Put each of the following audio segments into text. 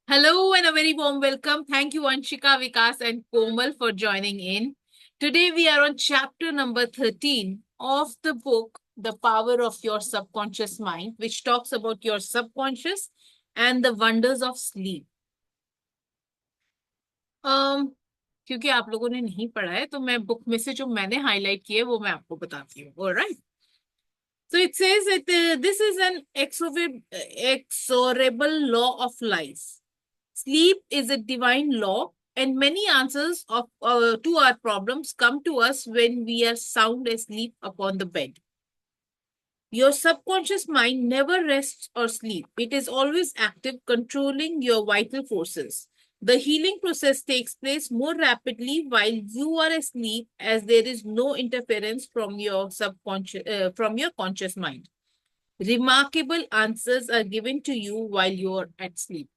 Hello and a very warm welcome. Thank you, Anshika, Vikas, and Komal for joining in. Today we are on chapter number 13 of the book, The Power of Your Subconscious Mind, which talks about your subconscious and the wonders of sleep. Um, क्योंकि आप लोगों ने नहीं पढ़ा है तो मैं book में से जो मैंने हाईलाइट किए वो मैं आपको बताती हूँ. Alright. So it says that this is an exorable law of life. Sleep is a divine law, and many answers to our problems come to us when we are sound asleep upon the bed. Your subconscious mind never rests or sleeps. It is always active, controlling your vital forces. The healing process takes place more rapidly while you are asleep, as there is no interference from your conscious mind. Remarkable answers are given to you while you are at sleep.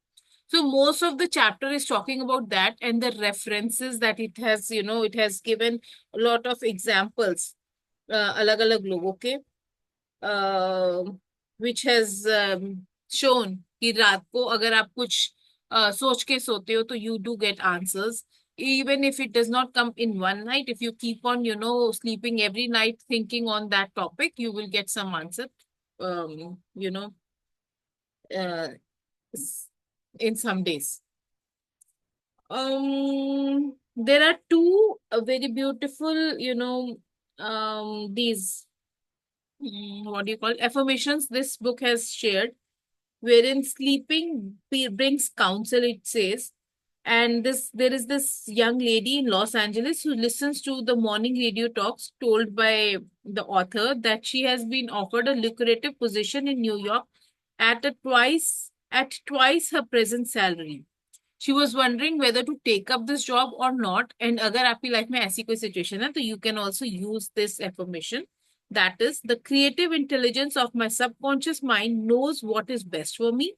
So most of the chapter is talking about that and the references that it has, it has given a lot of examples, अलग अलग लोगों के, uh, which has shown कि रात को अगर आप कुछ सोच के सोते हो तो you do get answers. Even if it does not come in one night, if you keep on, sleeping every night thinking on that topic, you will get some answer, um, you know, uh, in some days. There are two very beautiful, these what do you call affirmations this book has shared, wherein sleeping brings counsel. It says, and there is this young lady in Los Angeles who listens to the morning radio talks told by the author that she has been offered a lucrative position in New York at twice her present salary. She was wondering whether to take up this job or not. And अगर आपकी life में ऐसी कोई situation है तो you can also use this affirmation. That is, the creative intelligence of my subconscious mind knows what is best for me.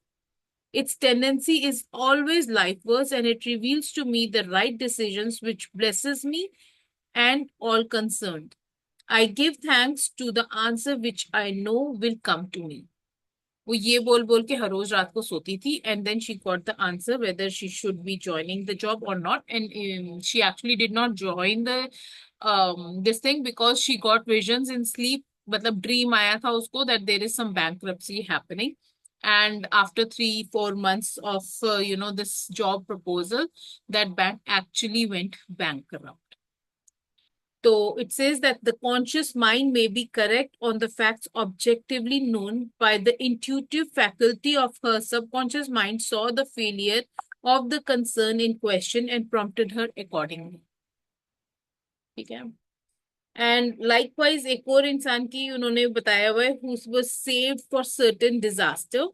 Its tendency is always lifewards, and it reveals to me the right decisions which blesses me and all concerned. I give thanks to the answer which I know will come to me. वो ये बोल बोल के हर रोज रात को सोती थी, and then she got the answer whether she should be joining the job और not, and she actually did not join the this thing because she got visions in sleep. मतलब ड्रीम आया था उसको that there is some bankruptcy happening, and after 3-4 months of this job proposal, that bank actually went bankrupt. So it says that the conscious mind may be correct on the facts objectively known by the intuitive faculty of her subconscious mind, saw the failure of the concern in question and prompted her accordingly. ठीक है. And likewise एक और इंसान की उन्होंने बताया हुआ है who was saved for certain disaster.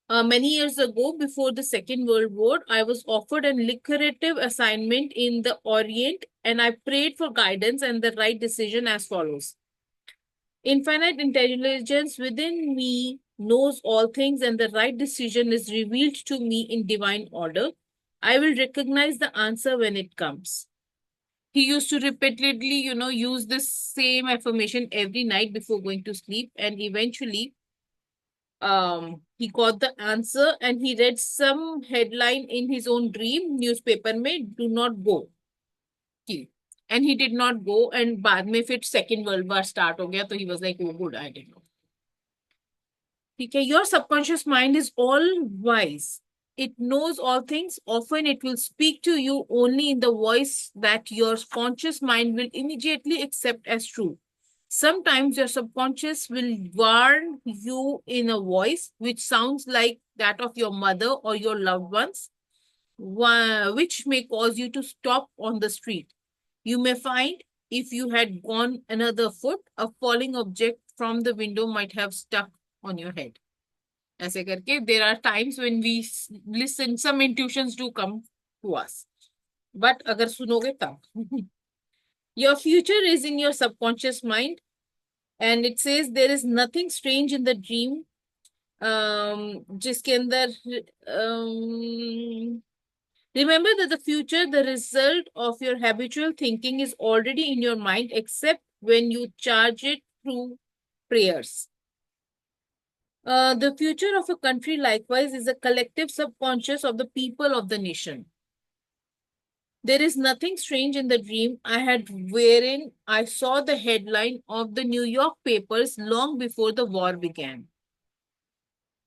Many years ago, before the Second World War, I was offered a lucrative assignment in the Orient, and I prayed for guidance and the right decision as follows. Infinite intelligence within me knows all things, and the right decision is revealed to me in divine order. I will recognize the answer when it comes. He used to repeatedly, use this same affirmation every night before going to sleep, and eventually he got the answer, and he read some headline in his own dream newspaper में do not go की, and he did not go, and बाद में फिर second world war start हो गया तो he was like, oh good, I didn't know. ठीक है. Your subconscious mind is all wise. It knows all things. Often it will speak to you only in the voice that your conscious mind will immediately accept as true. Sometimes your subconscious will warn you in a voice which sounds like that of your mother or your loved ones, which may cause you to stop on the street. You may find if you had gone another foot, a falling object from the window might have stuck on your head. ऐसे करके there are times when we listen, some intuitions do come to us. But अगर सुनोगे तब. Your future is in your subconscious mind, and it says there is nothing strange in the dream, जिसके अंदर remember that the future, the result of your habitual thinking, is already in your mind except when you charge it through prayers. The future of a country, likewise, is a collective subconscious of the people of the nation. There is nothing strange in the dream I had wherein I saw the headline of the New York papers long before the war began.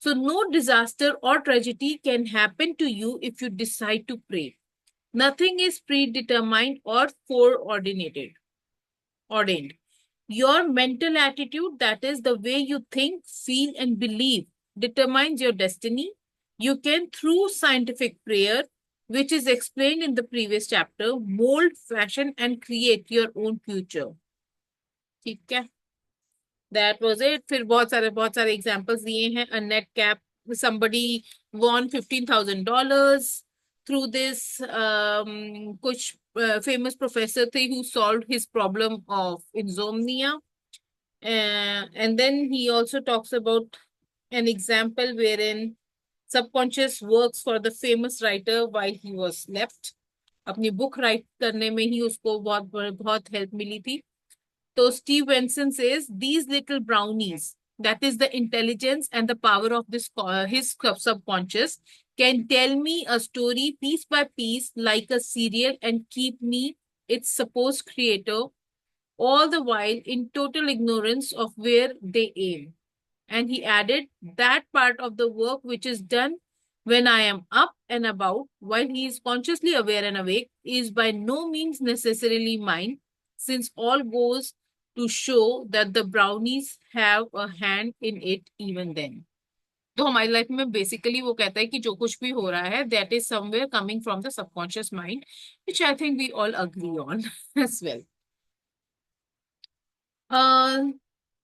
So, no disaster or tragedy can happen to you if you decide to pray. Nothing is predetermined or foreordinated, ordained. Your mental attitude, that is the way you think, feel, and believe, determines your destiny. You can, through scientific prayer, which is explained in the previous chapter, mold, fashion, and create your own future. ठीक है? That was it. फिर बहुत सारे examples दिए हैं. A net cap, somebody won $15,000 through this. कुछ famous professor थे who solved his problem of insomnia. And then he also talks about an example wherein subconscious works for the famous writer while he was left. अपनी book write करने में ही उसको बहुत help मिली थी. So Steve Benson says these little brownies, that is the intelligence and the power of this his subconscious, can tell me a story piece by piece like a serial and keep me, its supposed creator, all the while in total ignorance of where they aim. And he added that part of the work which is done when I am up and about, while he is consciously aware and awake, is by no means necessarily mine, since all goes to show that the brownies have a hand in it even then. तो हमारी life में basically वो कहता है कि जो कुछ भी हो रहा है that is somewhere coming from the subconscious mind, which I think we all agree on as well.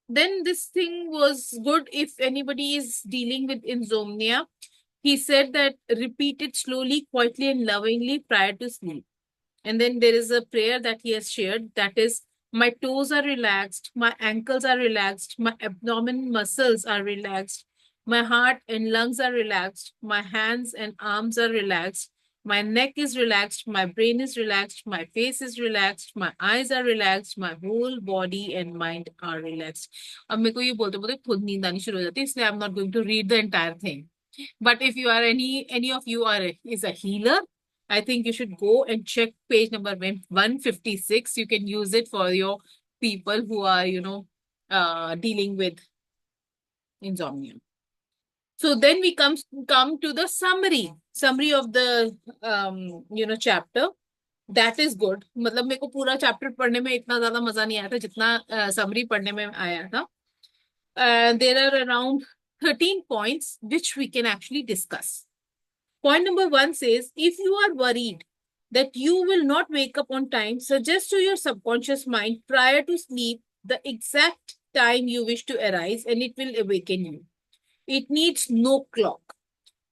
Then this thing was good if anybody is dealing with insomnia. He said that repeat it slowly, quietly, and lovingly prior to sleep. And then there is a prayer that he has shared, that is, my toes are relaxed, my ankles are relaxed, my abdomen muscles are relaxed, my heart and lungs are relaxed, my hands and arms are relaxed, my neck is relaxed, my brain is relaxed, my face is relaxed, my eyes are relaxed, my whole body and mind are relaxed. अब मेरे को ये बोलते बोलते खुद नींद आनी शुरू हो जाती है, इसलिए I am not going to read the entire thing. But if you are any of you are is a healer, I think you should go and check page number 156. You can use it for your people who are, dealing with insomnia. So then we come to the summary of the chapter. That is good. मतलब मेरे को पूरा chapter पढ़ने में इतना ज्यादा मजा नहीं आया था जितना समरी पढ़ने में आया था. There are around 13 points which we can actually discuss. Point number 1 says, if you are worried that you will not wake up on time, suggest to your subconscious mind prior to sleep the exact time you wish to arise and it will awaken you. It needs no clock.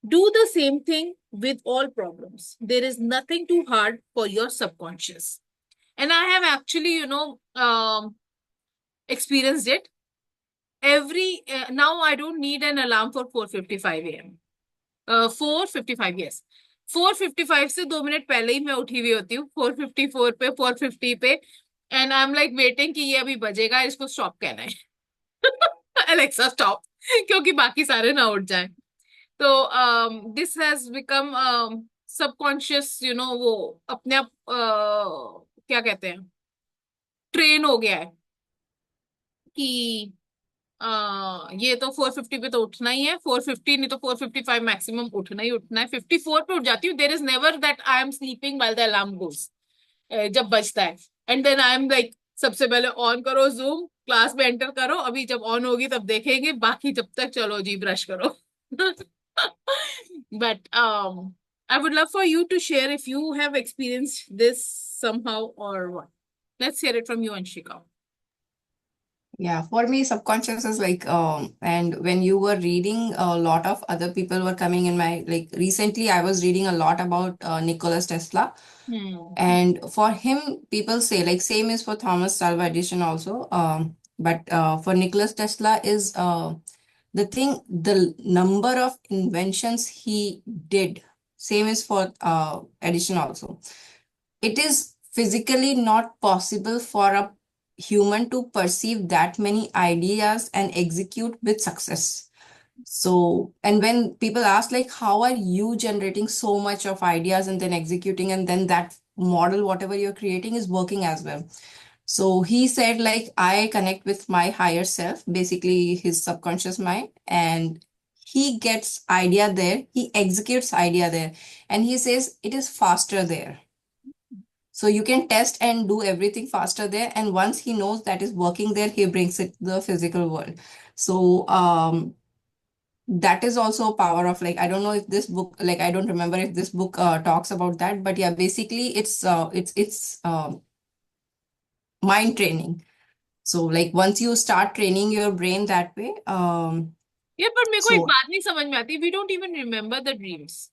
Do the same thing with all problems. There is nothing too hard for your subconscious. And I have actually, experienced it. Now I don't need an alarm for 4:55 a.m. 4:55, yes. 4:55 से 2 minute पहले ही मैं उठी हुई होती हूँ, 4:54 पे, 4:50 पे, and I am like waiting कि ये अभी बजेगा, इसको स्टॉप कहना है. अलेक्सा स्टॉप, क्योंकि बाकी सारे ना उठ जाएं. तो दिस हैज बिकम सबकॉन्शियस, वो अपने आप क्या कहते हैं, ट्रेन हो गया है कि ये तो 4:50 पे तो उठना ही है, 4:50 नहीं तो 4:55 मैक्सिमम उठना ही उठना है. 54 पे उठ जाती हूँ. There is never that I am sleeping while the alarm goes, जब बजता है. And then I am like, सबसे पहले ऑन करो जूम, क्लास में एंटर करो, अभी जब ऑन होगी तब देखेंगे, बाकी जब तक चलो जी ब्रश करो. But I would love for you to share if you have experienced this somehow or what. Let's hear it from you, Anshika. Yeah, for me, subconscious is like, and when you were reading, a lot of other people were coming in my, like, recently I was reading a lot about Nicholas Tesla. And for him, people say, like, same is for Thomas Alva Edison also. But for Nicholas Tesla is the thing, the number of inventions he did, same is for Edison also. It is physically not possible for a human to perceive that many ideas and execute with success. So, and when people ask, like, how are you generating so much of ideas and then executing, and then that model, whatever you're creating, is working as well. So he said, like, I connect with my higher self, basically his subconscious mind, and he gets idea there, he executes idea there, and he says it is faster there. So you can test and do everything faster there. And once he knows that is working there, he brings it to the physical world. So that is also power of, like, I don't know if this book, like, I don't remember if this book talks about that, but yeah, basically it's mind training. So like once you start training your brain that way, ये पर मेरे को एक so बात नहीं समझ में आती, we don't even remember the dreams.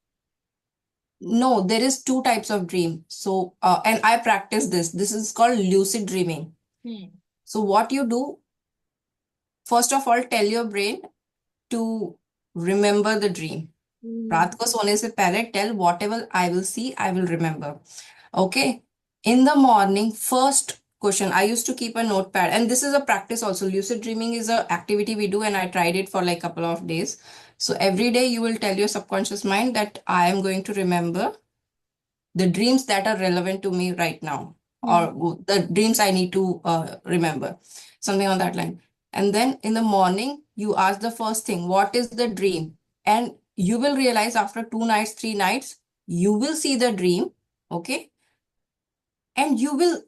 no, there is two types of dream. So and I practice this. This is called lucid dreaming. Hmm. So what you do, first of all, tell your brain to remember the dream. रात को सोने से पहले tell whatever I will see, I will remember. Okay. In the morning, first question, I used to keep a notepad, and this is a practice also. Lucid dreaming is a activity we do, and I tried it for like a couple of days. So every day you will tell your subconscious mind that I am going to remember the dreams that are relevant to me right now, hmm. or the dreams I need to remember, something on that line. And then in the morning, you ask the first thing, what is the dream? And you will realize after 2 nights, 3 nights, you will see the dream, okay? And you will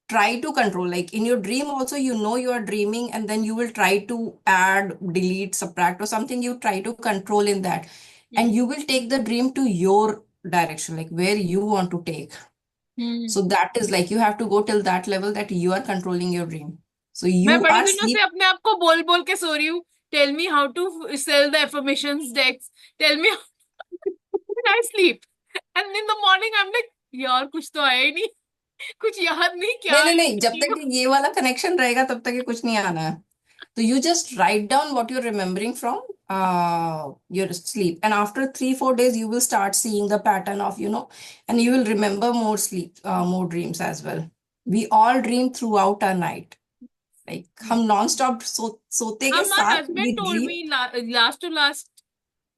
try to control, like in your dream also, you know you are dreaming, and then you will try to add, delete, subtract, or something. You try to control in that, and hmm. you will take the dream to your direction, like where you want to take. Hmm. So that is like you have to go till that level that you are controlling your dream. So मैं you बड़े are दिनों से sleep. अपने आप को बोल बोल के सो रही हूँ. Tell me how to sell the affirmations decks. Tell me I sleep. And in the morning I am like, यार कुछ तो आया ही नहीं. कुछ याद नहीं क्या नहीं नहीं है. नहीं, जब तक ये वाला कनेक्शन रहेगा तब तक ये कुछ नहीं आना है. So you just write down what you're remembering from your sleep, and after 3 4 days you will start seeing the pattern of, and you will remember more sleep, more dreams as well. We all dream throughout our night. Like हम non-stop सोते के my साथ husband we told dream. Me last to last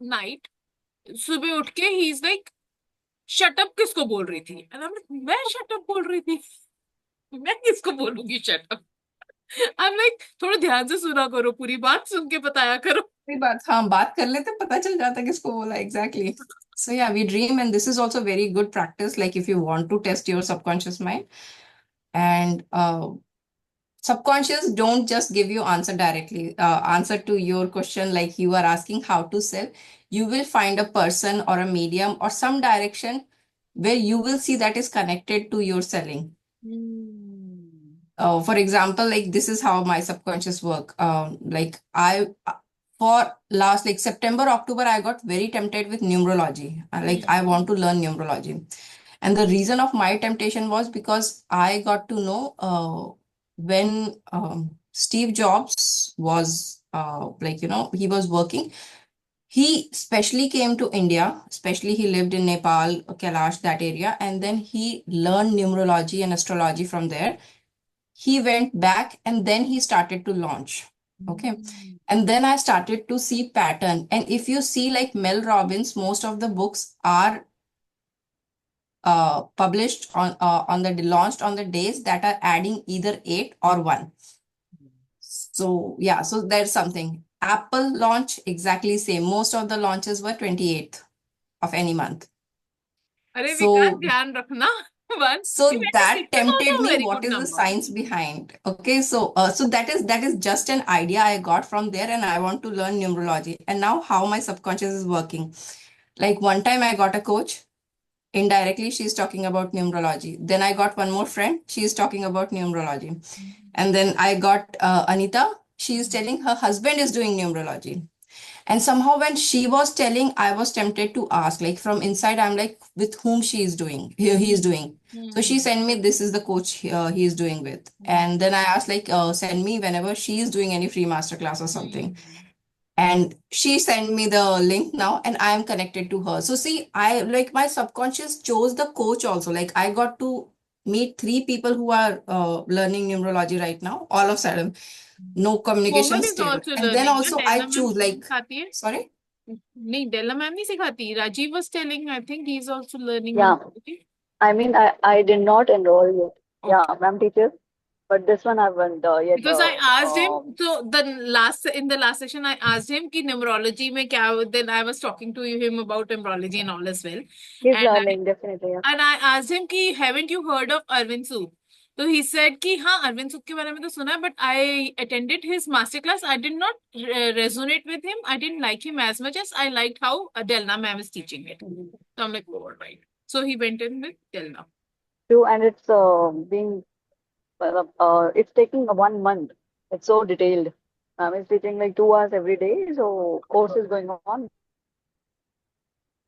night, सुबह उठ के ही is like, shut up किसको बोल रही थी. And I'm like, मैं शट अप बोल रही थी. मैं किसको बोलूंगी shut up. I am like, थोड़ा ध्यान से सुना करो, पूरी बात सुन के बताया करो. कोई बात, हाँ, बात कर लेते पता चल जाता किसको बोला exactly. So yeah, we dream, and this is also very good practice. Like if you want to test your subconscious mind, and subconscious don't just give you answer directly, answer to your question, like you are asking how to sell. You will find a person or a medium or some direction where you will see that is connected to your selling. For example, like this is how my subconscious work. Like I, for last like September, October, I got very tempted with numerology. Like I want to learn numerology. And the reason of my temptation was because I got to know when Steve Jobs was like, he was working. He specially came to India, especially he lived in Nepal, Kailash, that area, and then he learned numerology and astrology from there. He went back and then he started to launch. Okay. And then I started to see pattern. And if you see like Mel Robbins, most of the books are published on the launched on the days that are adding either 8 or 1. So yeah, so there's something. Apple launch exactly same. Most of the launches were 28th of any month. अरे विकास, So ध्यान रखना. One, so that 26 is tempted also a me. very What good is the number. science behind? Okay, so that is just an idea I got from there, and I want to learn numerology. And now how my subconscious is working. Like one time I got a coach. Indirectly, she's talking about numerology. Then I got one more friend. She's talking about numerology. And then I got Anita. She is telling her husband is doing numerology. And somehow when she was telling, I was tempted to ask, like from inside, I'm like, with whom she is doing, he is doing. So she sent me, this is the coach he is doing with. And then I asked, like, send me whenever she is doing any free masterclass or something. And she sent me the link now, and I am connected to her. So see, I like my subconscious chose the coach also. Like I got to meet three people who are learning numerology right now. All of a sudden, no communication Komal is stable. also And then learning ना, also I Della ma'am choose like, सिखाती है? sorry. नहीं, डेल्ला ma'am नहीं सिखाती. Rajiv was telling, I think he is also learning Yeah, numerology. I mean, I did not enroll yet. Yeah, Okay. ma'am teacher, but this one I haven't yet. Because I asked him, so in the last session, I asked him कि numerology में क्या, then I was talking to him about numerology and all as well. He's And learning definitely. Yeah. I asked him कि haven't you heard of Arvind Sood? So he said कि हाँ, Arvind Sood के बारे में तो सुना है, but I attended his master class. I did not resonate with him. I didn't like him as much as I liked how Delna ma'am is teaching it. So I'm like, oh, all right. So he went in with Delna. True, and it's it's taking 1 month. It's so detailed. It's teaching like 2 hours every day, so course is going on.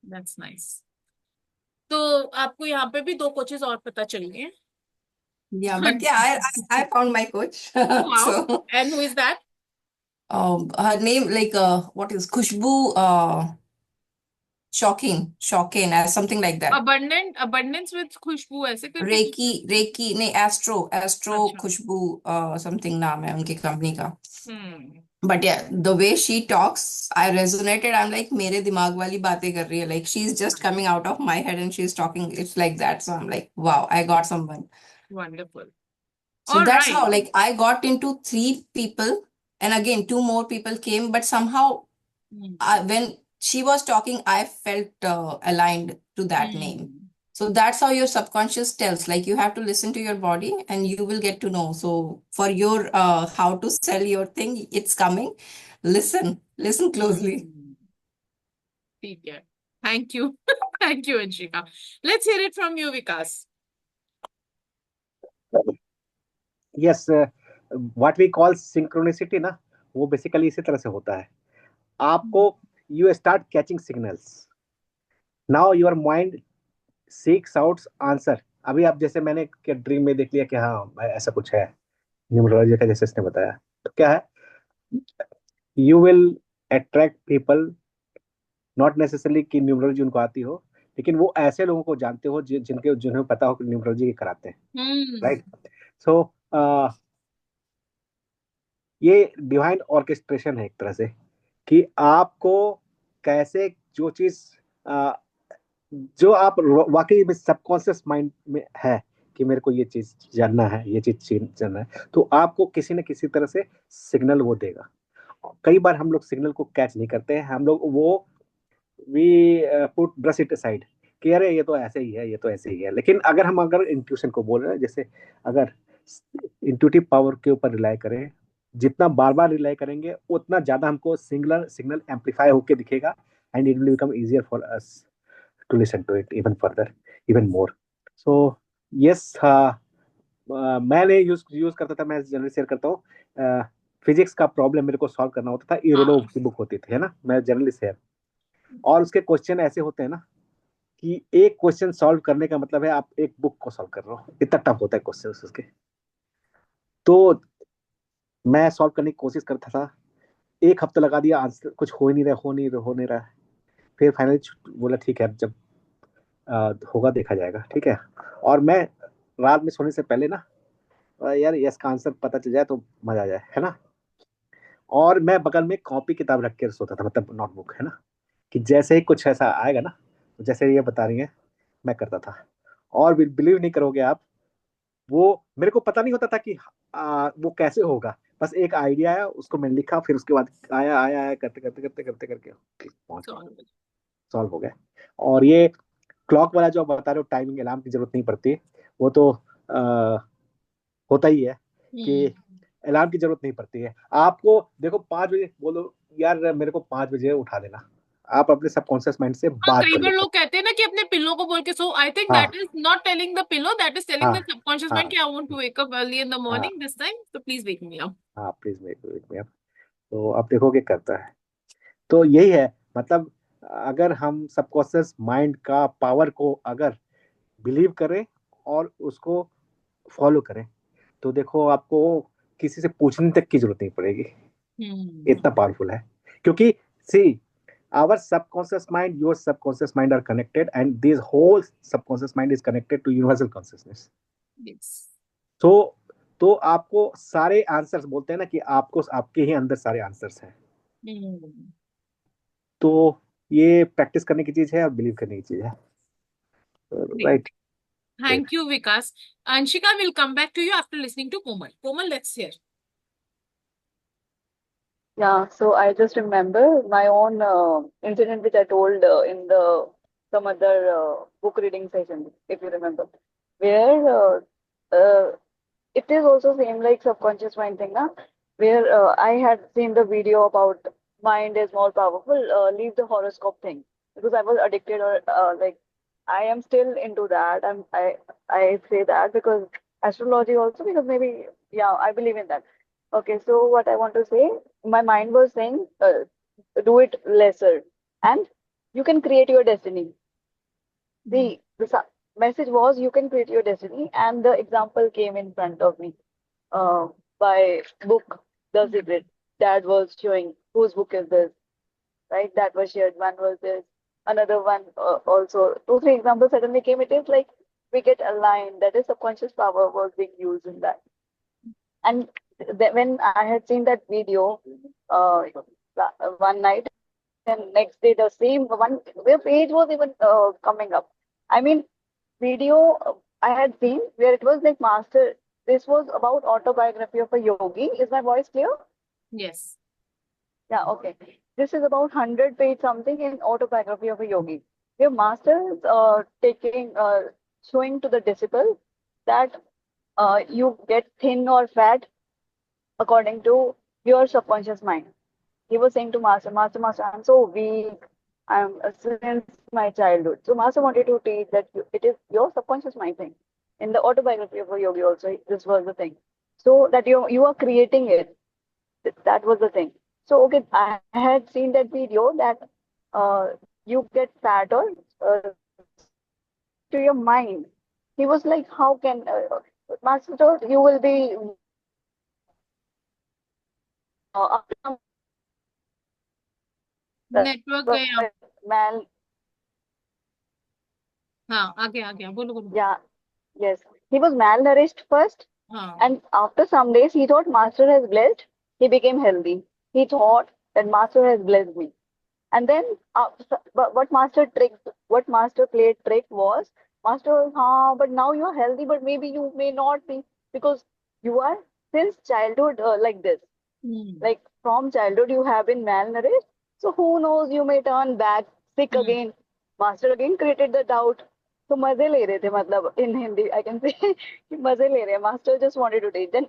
That's nice. तो आपको यहाँ पे भी 2 coaches और पता चल गए हैं. Yeah, but yeah, I found my coach. Wow. So And who is that? her name like what is Khushbu Shocking as something like that. Abundance with खुशबू ऐसे करके. रेकी नहीं एस्ट्रो अच्छा. खुशबू समथिंग नाम है उनकी कंपनी का. हम्म. But yeah, the way she talks, I resonated. I'm like, मेरे दिमाग वाली बातें कर रही है. Like she's just coming out of my head and she's talking. It's like that. So I'm like, wow, I got someone. Wonderful. So All that's how right. like I got into three people, and again two more people came. But somehow, when she was talking, I felt aligned to that name. So that's how your subconscious tells. Like you have to listen to your body, and you will get to know. So for your how to sell your thing, it's coming. Listen closely. ठीक है. Thank you. Thank you, Anshika. Let's hear it from you, Vikas. Yes, what we call synchronicity ना, वो basically इसी तरह से होता है. आपको you start catching signals. Now your mind seeks out answer. अभी आप जैसे मैंने ड्रीम में देख लिया कि हाँ ऐसा कुछ है न्यूमरोलॉजी का, जैसे इसने बताया, तो क्या है, you will attract people, not necessarily कि न्यूमरोलॉजी उनको आती हो, लेकिन वो ऐसे लोगों को जानते हो जिन्हें पता हो कि न्यूमरोलॉजी कराते हैं, राइट. सो ये डिवाइन ऑर्केस्ट्रेशन है एक तरह से, कि आपको कैसे जो चीज जो आप वाकई में सबकॉन्शियस माइंड में है कि मेरे को ये चीज जानना है, ये चीज जानना है, तो आपको किसी न किसी तरह से सिग्नल वो देगा. कई बार हम लोग सिग्नल को कैच नहीं करते हैं, हम लोग वो we put brush it aside कि अरे ये तो ऐसे ही है, ये तो ऐसे ही है. लेकिन अगर इंट्यूशन को बोल रहे हैं, जैसे अगर इंट्यूटिव पावर के ऊपर रिलाई करें, जितना बार बार रिलाई करेंगे उतना ज्यादा हमको सिग्नल एम्पलीफाई होके दिखेगा, and it will become easier for us to listen to it even further, even more. So yes, मैंने यूज करता था, मैं जनरली शेयर करता हूँ. फिजिक्स का प्रॉब्लम मेरे को सॉल्व करना होता था, इरोलोव की बुक होती थी, है ना, मैं जनरली शेयर. और उसके क्वेश्चन ऐसे होते हैं ना कि एक क्वेश्चन सॉल्व करने का मतलब है आप एक बुक को सॉल्व कर रहे हो, इतना टफ होता है क्वेश्चन उसके. तो मैं सॉल्व करने की कोशिश करता था, 1 हफ्ता लगा दिया, आंसर कुछ हो नहीं रहा. फिर फाइनली बोला ठीक है, जब होगा देखा जाएगा, ठीक है. और मैं रात में सोने से पहले ना, यार इसका आंसर पता चल जाए तो मजा आ जाए, है ना. और मैं बगल में कॉपी किताब रख के सोता था, मतलब नोटबुक, है ना, कि जैसे ही कुछ ऐसा आएगा ना, जैसे ये बता रही है, मैं करता था. और बिलीव नहीं करोगे आप, वो मेरे को पता नहीं होता था कि वो कैसे होगा. बस एक आइडिया आया, उसको मैंने लिखा, फिर उसके बाद आया करते करते करते करते करके पहुंच गया, सॉल्व हो गया. और ये क्लॉक वाला जो आप बता रहे हो, टाइमिंग अलार्म की जरूरत नहीं पड़ती, वो तो होता ही है कि अलार्म की जरूरत नहीं पड़ती है. आपको देखो 5 बजे बोलो, यार मेरे को 5 बजे उठा देना, आप अपने सबकॉन्शियस माइंड से बात कई कर बार लो. लोग कहते हैं ना कि अपने पिल्लो को बोल के सो. आई थिंक हाँ that is not telling the pillow, that is telling हाँ द सबकॉन्शियस माइंड कि I want to wake up early in the हाँ morning this time, so please wake me up. हाँ, please make me up. तो आप देखोगे करता है. तो यही है, मतलब अगर हम सबकॉन्शियस माइंड का पावर को अगर बिलीव करें और उसको फॉलो करें, तो देखो आपको किसी से पूछने तक की जरूरत नहीं पड़ेगी, इतना पावरफुल है. क्योंकि सी, our subconscious mind, your subconscious mind are connected, and this whole subconscious mind is connected to universal consciousness. Yes. तो आपको सारे आंसर्स बोलते हैं ना कि आपको आपके ही अंदर सारे आंसर्स हैं। Hmm. तो ये प्रैक्टिस करने की चीज है और बिलीव करने की चीज है। Great. Right. Thank you, Vikas. Anshika will come back to you after listening to Komal. Komal, let's hear. Yeah, so I just remember my own incident which I told in the some other book reading session, if you remember, where it is also same like subconscious mind thing, na? Where I had seen the video about mind is more powerful, leave the horoscope thing because I was addicted or like I am still into that. I say that because astrology also because maybe yeah I believe in that. Okay, so what I want to say, my mind was saying do it lesser and you can create your destiny. Hmm. The message was you can create your destiny, and the example came in front of me uh, by book The Secret. Dad was showing whose book is this, right? That was shared. One was this, another one also. Two, three examples suddenly came. It is like we get aligned. That is subconscious power was being used in that. And when I had seen that video one night, and next day the same one, the page was even coming up. I mean, video I had seen where it was like master. This was about autobiography of a yogi. Is my voice clear? Yes. Yeah, okay. This is about 100 page something in autobiography of a yogi. Your master is taking showing to the disciple that you get thin or fat according to your subconscious mind. He was saying to Master, I'm so weak. I'm since my childhood. So Master wanted to teach that it is your subconscious mind thing. In the autobiography of a yogi also, this was the thing. So that you are creating it. That was the thing. So okay, I had seen that video that uh, you get fat or uh, to your mind. He was like, how can Master told you will be after some network गया. mal. हाँ, आ गया बोलो बोलो. Yeah, yes. He was malnourished first. हाँ. And after some days, he thought Master has blessed. He became healthy. He thought that Master has blessed me. And then, but what Master played trick was, Master, but now you are healthy, but maybe you may not be because you are since childhood like this. Hmm. Like from childhood, you have been malnourished. So who knows, you may turn back sick Hmm. again. Master again created the doubt. तो मजे ले रहे थे मतलब in Hindi I can say कि मजे ले रहे हैं. Master just wanted to take. Then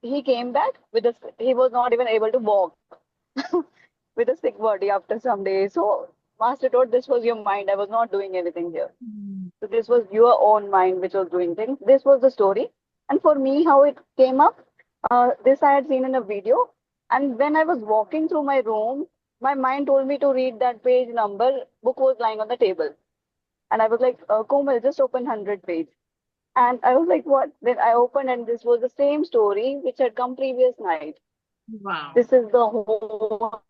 he came back with a he was not even able to walk with a sick body after some days. So Master told this was your mind. I was not doing anything here. Hmm. So this was your own mind which was doing things. This was the story. And for me, how it came up, this I had seen in a video. And when I was walking through my room, my mind told me to read that page number. Book was lying on the table. And I was like, Komal, just open 100 page. And I was like, what? Then I opened and this was the same story which had come previous night. Wow. This is the whole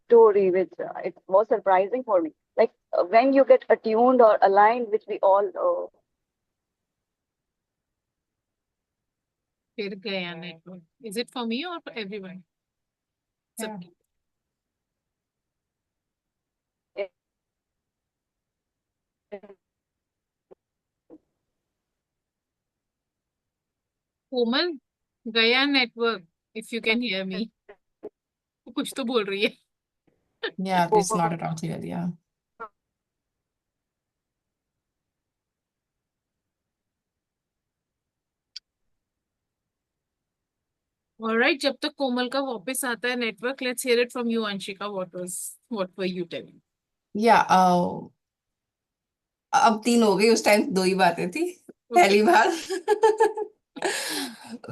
story which it was surprising for me. Like when you get attuned or aligned, which we all फिर गया network. Is it for me or for everyone? Yeah. सबकी. कोमल, गया network. If you can hear me. कुछ तो बोल रही है. Yeah, it's not at all clear. Yeah. Alright, जब तक कोमल का वापस आता है network, let's hear it from you, Anshika. What were you telling? Yeah. अब तीन हो गई, उस टाइम दो ही बातें थी. पहली बार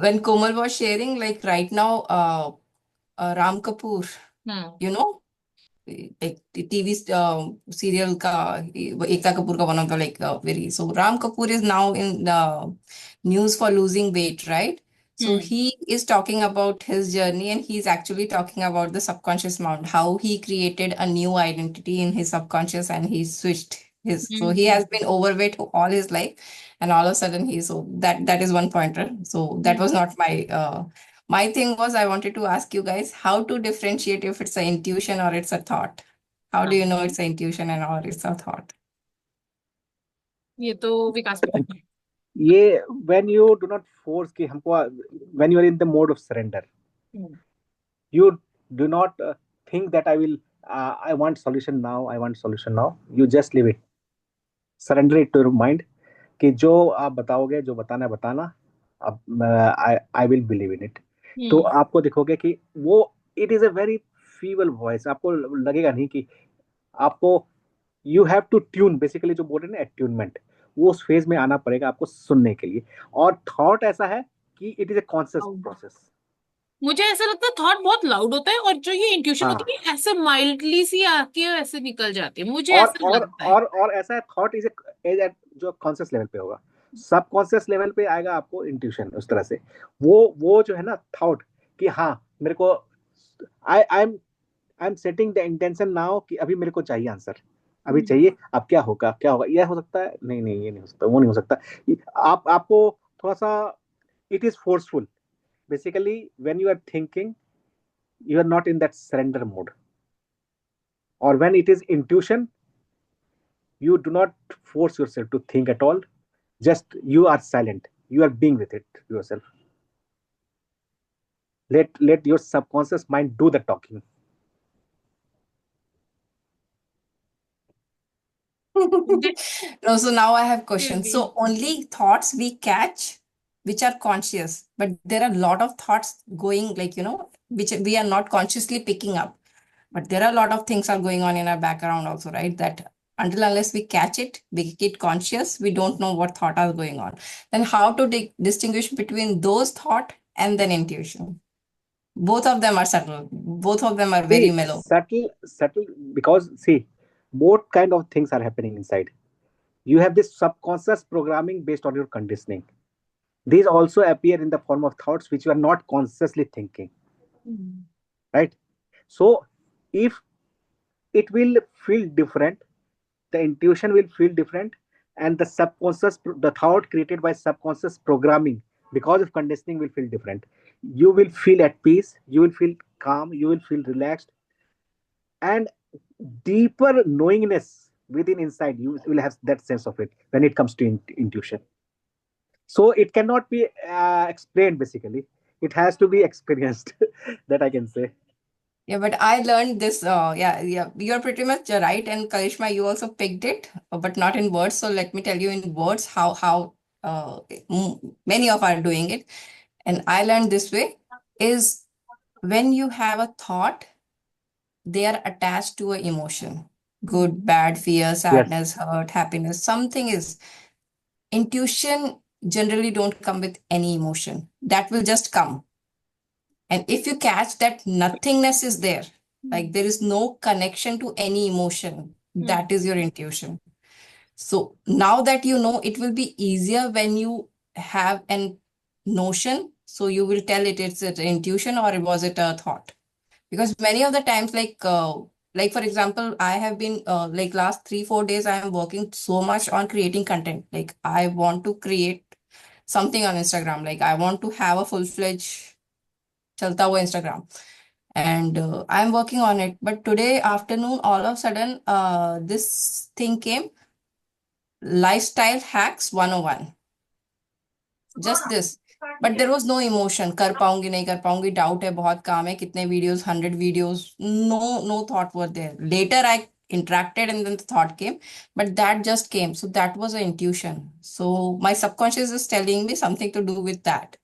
when Komal was sharing, like right now, Ram Kapoor, Hmm. you know, like the TV serial ka Ekta Kapoor ka one of the like very, so Ram Kapoor is now in the news for losing weight, right? So Hmm. he is talking about his journey, and he's actually talking about the subconscious mind, how he created a new identity in his subconscious and he switched his. So he Hmm. has been overweight all his life, and all of a sudden that is one pointer. So that was not my thing. Was I wanted to ask you guys how to differentiate if it's an intuition or it's a thought. How do you know it's an intuition and or it's a thought? ये तो विकास पे करना है. ये when you do not force कि हमको, when you are in the mode of surrender, you do not think that I want solution now, I want solution now. You just leave it, surrender it to your mind कि जो आप बताओगे, जो बताना है बताना, अब I will believe in it. तो आपको देखोगे कि वो it is a very feeble voice. आपको लगेगा नहीं कि आपको you have to tune, basically जो बोल रहे हैं ना अट्यूनमेंट, वो उस फेज में आना पड़ेगा आपको सुनने के लिए. और थॉट ऐसा है कि it is a conscious process. मुझे ऐसा लगता है थॉट बहुत लाउड होता है और जो ये इंट्यूशन हाँ. होती है ऐसे माइल्डली सी आके ऐसे निकल जाती है. मुझे और ऐसा और लगता है. और ऐसा है, थॉट इज एट जो कॉन्शियस लेवल पे होगा, सब कॉन्शियस लेवल पे आएगा आपको इंट्यूशन. उस तरह से वो जो है ना थॉट कि हाँ मेरे को I am setting the intention now कि अभी मेरे को चाहिए आंसर, अभी चाहिए, अब क्या होगा, क्या होगा, यह हो सकता है, नहीं नहीं ये नहीं हो सकता, वो नहीं हो सकता. आपको थोड़ा सा it is forceful. Basically when you are thinking, you are not in that surrender mode. Or when it is intuition, you do not force yourself to think at all. Just you are silent, you are being with it yourself. Let your subconscious mind do the talking. No, so now I have questions. Maybe. So only thoughts we catch which are conscious, but there are a lot of thoughts going like, which we are not consciously picking up. But there are a lot of things are going on in our background also, right? That until unless we catch it, we get conscious, we don't know what thought are going on. Then how to distinguish between those thought and then intuition? Both of them are subtle. Both of them are very mellow. Subtle, because see, both kind of things are happening inside. You have this subconscious programming based on your conditioning. These also appear in the form of thoughts which you are not consciously thinking. Right? So if it will feel different, the intuition will feel different, and the thought created by subconscious programming because of conditioning will feel different. You will feel at peace, you will feel calm, you will feel relaxed, and deeper knowingness within inside you will have that sense of it when it comes to intuition. So it cannot be explained. Basically it has to be experienced. That I can say. Yeah, but I learned this. Yeah, you're pretty much right. And Karishma, you also picked it, but not in words. So let me tell you in words how many of are doing it. And I learned this way is when you have a thought, they are attached to an emotion, good, bad, fear, sadness, hurt, happiness. Something is intuition generally don't come with any emotion. That will just come. And if you catch that nothingness is there, like there is no connection to any emotion, that is your intuition. So now that you know, it will be easier when you have an notion. So you will tell it's an intuition or was it a thought? Because many of the times, like for example, I have been like last 3-4 days, I am working so much on creating content. Like I want to create something on Instagram. Like I want to have a full-fledged chalta hua Instagram. And I'm working on it. But today afternoon, all of a sudden, this thing came, Lifestyle Hacks 101. Just this. But there was no emotion. कर पाऊंगी नहीं कर पाऊंगी, doubt है, बहुत काम है, कितने videos, 100 videos. No thought were there. Later I interacted and then the thought came, but that just came. So that was an intuition. So my subconscious is telling me something to do with that.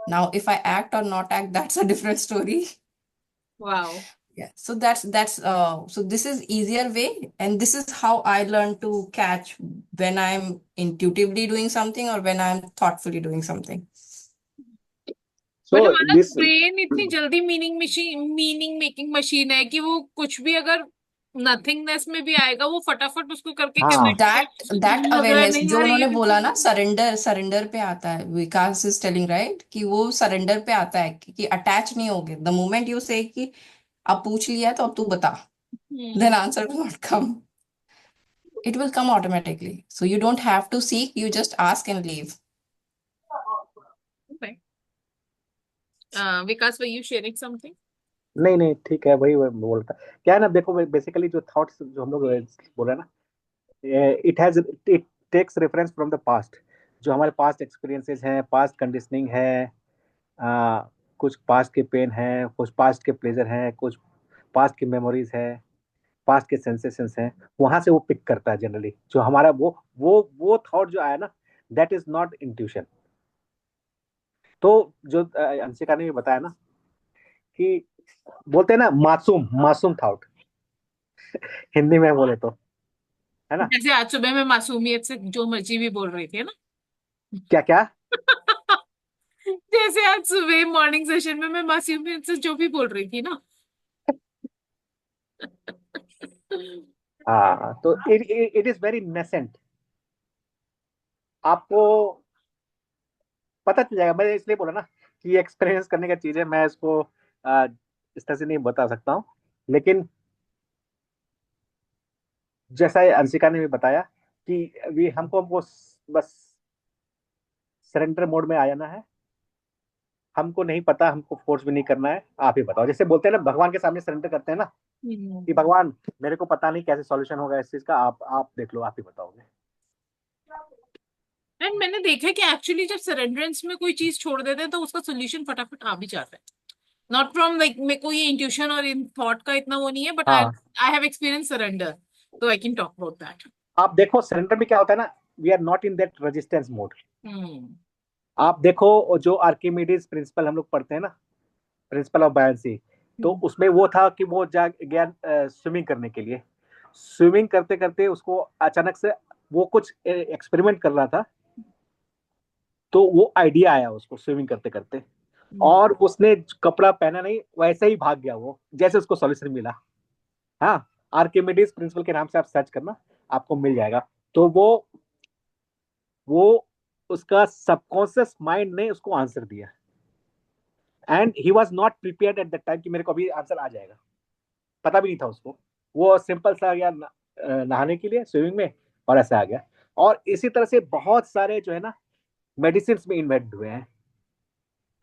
Now, if I act or not act, that's a different story. Wow. Yeah. So so this is easier way, and this is how I learn to catch when I'm intuitively doing something or when I'm thoughtfully doing something. But So हमारा this brain इतनी जल्दी meaning making machine है कि वो कुछ भी अगर nothingness में भी आएगा वो फटाफट उसको करके हाँ. कनेक्ट That लग रहा है awareness नहीं जो यार उन्होंने ये बोला ना, सरेंडर पे आता है. विकास इज टेलिंग राइट कि वो सरेंडर पे आता है कि अटैच नहीं होगे. द मोमेंट यू से कि अब पूछ लिया तो अब तू बता, then answer will not come. It will come automatically. So you don't have to seek, you just ask and leave. Okay. Vikas, were you sharing something? नहीं नहीं ठीक है, वही मैं बोल रहा था। क्या है ना, देखो बेसिकली जो थॉट्स जो हम लोग बोल रहे हैं ना, it takes reference from the past. जो हमारे पास्ट एक्सपीरियंसेस हैं, पास्ट कंडीशनिंग है, कुछ पास्ट के पेन है, कुछ पास्ट के प्लेजर हैं, कुछ पास्ट की मेमोरीज है, पास्ट के सेंसेशंस हैं, वहां से वो पिक करता है जनरली। जो हमारा वो थॉट जो आया ना, दैट इज नॉट इंट्यूशन। तो जो अंशिका ने भी बताया ना कि बोलते हैं ना मासूम मासूम थॉट, हिंदी में बोले तो, है ना? जैसे आज सुबह मैं मासूमियत से जो मर्जी भी बोल रही थी, है ना? क्या क्या? जैसे आज सुबह मॉर्निंग सेशन में मैं मासूमियत से जो भी बोल रही थी ना। हाँ, तो इट इज वेरी नेसेंट। आपको पता चल जाएगा। मैं इसलिए बोला ना कि एक्सपीरियंस करने का चीज है, मैं इसको इस तरह से नहीं बता सकता हूँ। लेकिन जैसा अंशिका ने भी बताया कि अभी हमको बस सरेंडर मोड में आ जाना है। हमको नहीं पता, हमको फोर्स भी नहीं करना है, आप ही बताओ। जैसे बोलते हैं ना, भगवान के सामने सरेंडर करते हैं ना कि भगवान मेरे को पता नहीं कैसे सॉल्यूशन होगा इस चीज का, आप देख लो, आप ही बताओगे। एंड मैंने देखा है कि एक्चुअली जब सरेंडरेंस में कोई चीज छोड़ देते हैं तो उसका सोल्यूशन फटाफट आ भी जाता है। नॉट फ्रॉम लाइक मेरे को ये इंट्यूशन और इन थॉट का इतना वो नहीं है, बट आई हाँ, आई हैव एक्सपीरियंस सरेंडर, तो I can talk about that. आप देखो सरेंडर में क्या होता है ना, we are not in that resistance mode. Hmm. आप देखो जो आर्किमिडीज प्रिंसिपल हम लोग पढ़ते हैं ना, प्रिंसिपल ऑफ बायोन्सी, तो उसमें वो था कि वो जा गया स्विमिंग करने के लिए। स्विमिंग करते करते उसको अचानक से वो कुछ एक्सपेरिमेंट कर रहा था, तो वो आइडिया आया उसको स्विमिंग करते करते, और उसने कपड़ा पहना नहीं, वैसे ही भाग गया वो, जैसे उसको सॉल्यूशन मिला। हाँ, आर्किमिडीज प्रिंसिपल के नाम से आप सर्च करना, आपको मिल जाएगा। तो वो उसका सबकॉन्शियस माइंड ने उसको आंसर दिया, and he was not prepared at that time कि मेरे को अभी आंसर आ जाएगा। पता भी नहीं था उसको। वो सिंपल सा गया नहाने के लिए स्विमिंग में, और ऐसा आ गया। और इसी तरह से बहुत सारे जो है ना मेडिसिन में इन्वेंट हुए हैं।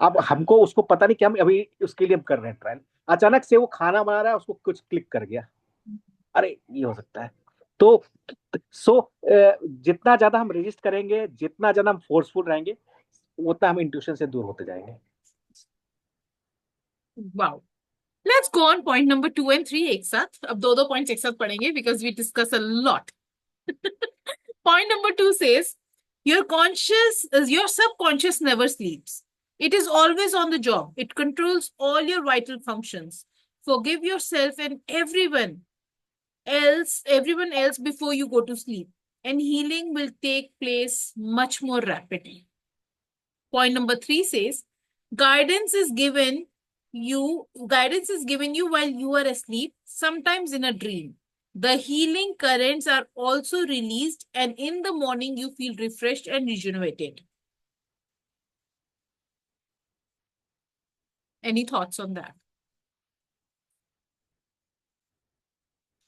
अब हमको उसको पता नहीं कि हम अभी उसके लिए हम कर रहे हैं ट्रायल। अचानक से वो खाना बना रहा है, उसको कुछ क्लिक कर गया, अरे ये हो सकता है। तो जितना ज्यादा हम रेजिस्ट करेंगे, जितना ज्यादा हम फोर्सफुल रहेंगे, उतना हम इंट्यूशन से दूर होते जाएंगे। Wow. Let's go on point number 2 and 3 एक साथ। अब दो दो पॉइंट्स एक साथ पढ़ेंगे because we discuss a lot. Point number 2 says, your subconscious never sleeps. It is always on the job. It controls all your vital functions. Forgive yourself and everyone else before you go to sleep, and healing will take place much more rapidly. Point number 3 says, guidance is given guidance is given you while you are asleep, sometimes in a dream. The healing currents are also released, and in the morning you feel refreshed and rejuvenated. Any thoughts on that?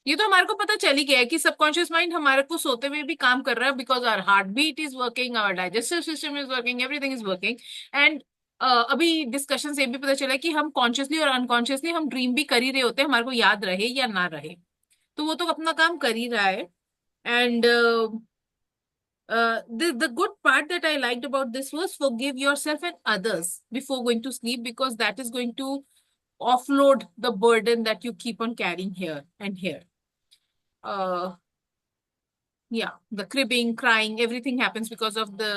ये तो हमारे को पता चल ही गया है कि subconscious mind हमारे को सोते हुए भी काम कर रहा है, because our heart beat is working, our digestive system is working, everything is working. And अभी डिस्कशन से भी पता चला कि हम कॉन्शियसली और अनकॉन्शियसली हम ड्रीम भी कर ही रहे होते हैं, हमारे को याद रहे या ना रहे। तो वो तो अपना काम कर ही रहा है। And the good part that I liked about this was forgive yourself and others before going to sleep, because that is going to offload the burden that you keep on carrying here and here. Yeah, the cribbing, crying, everything happens because of the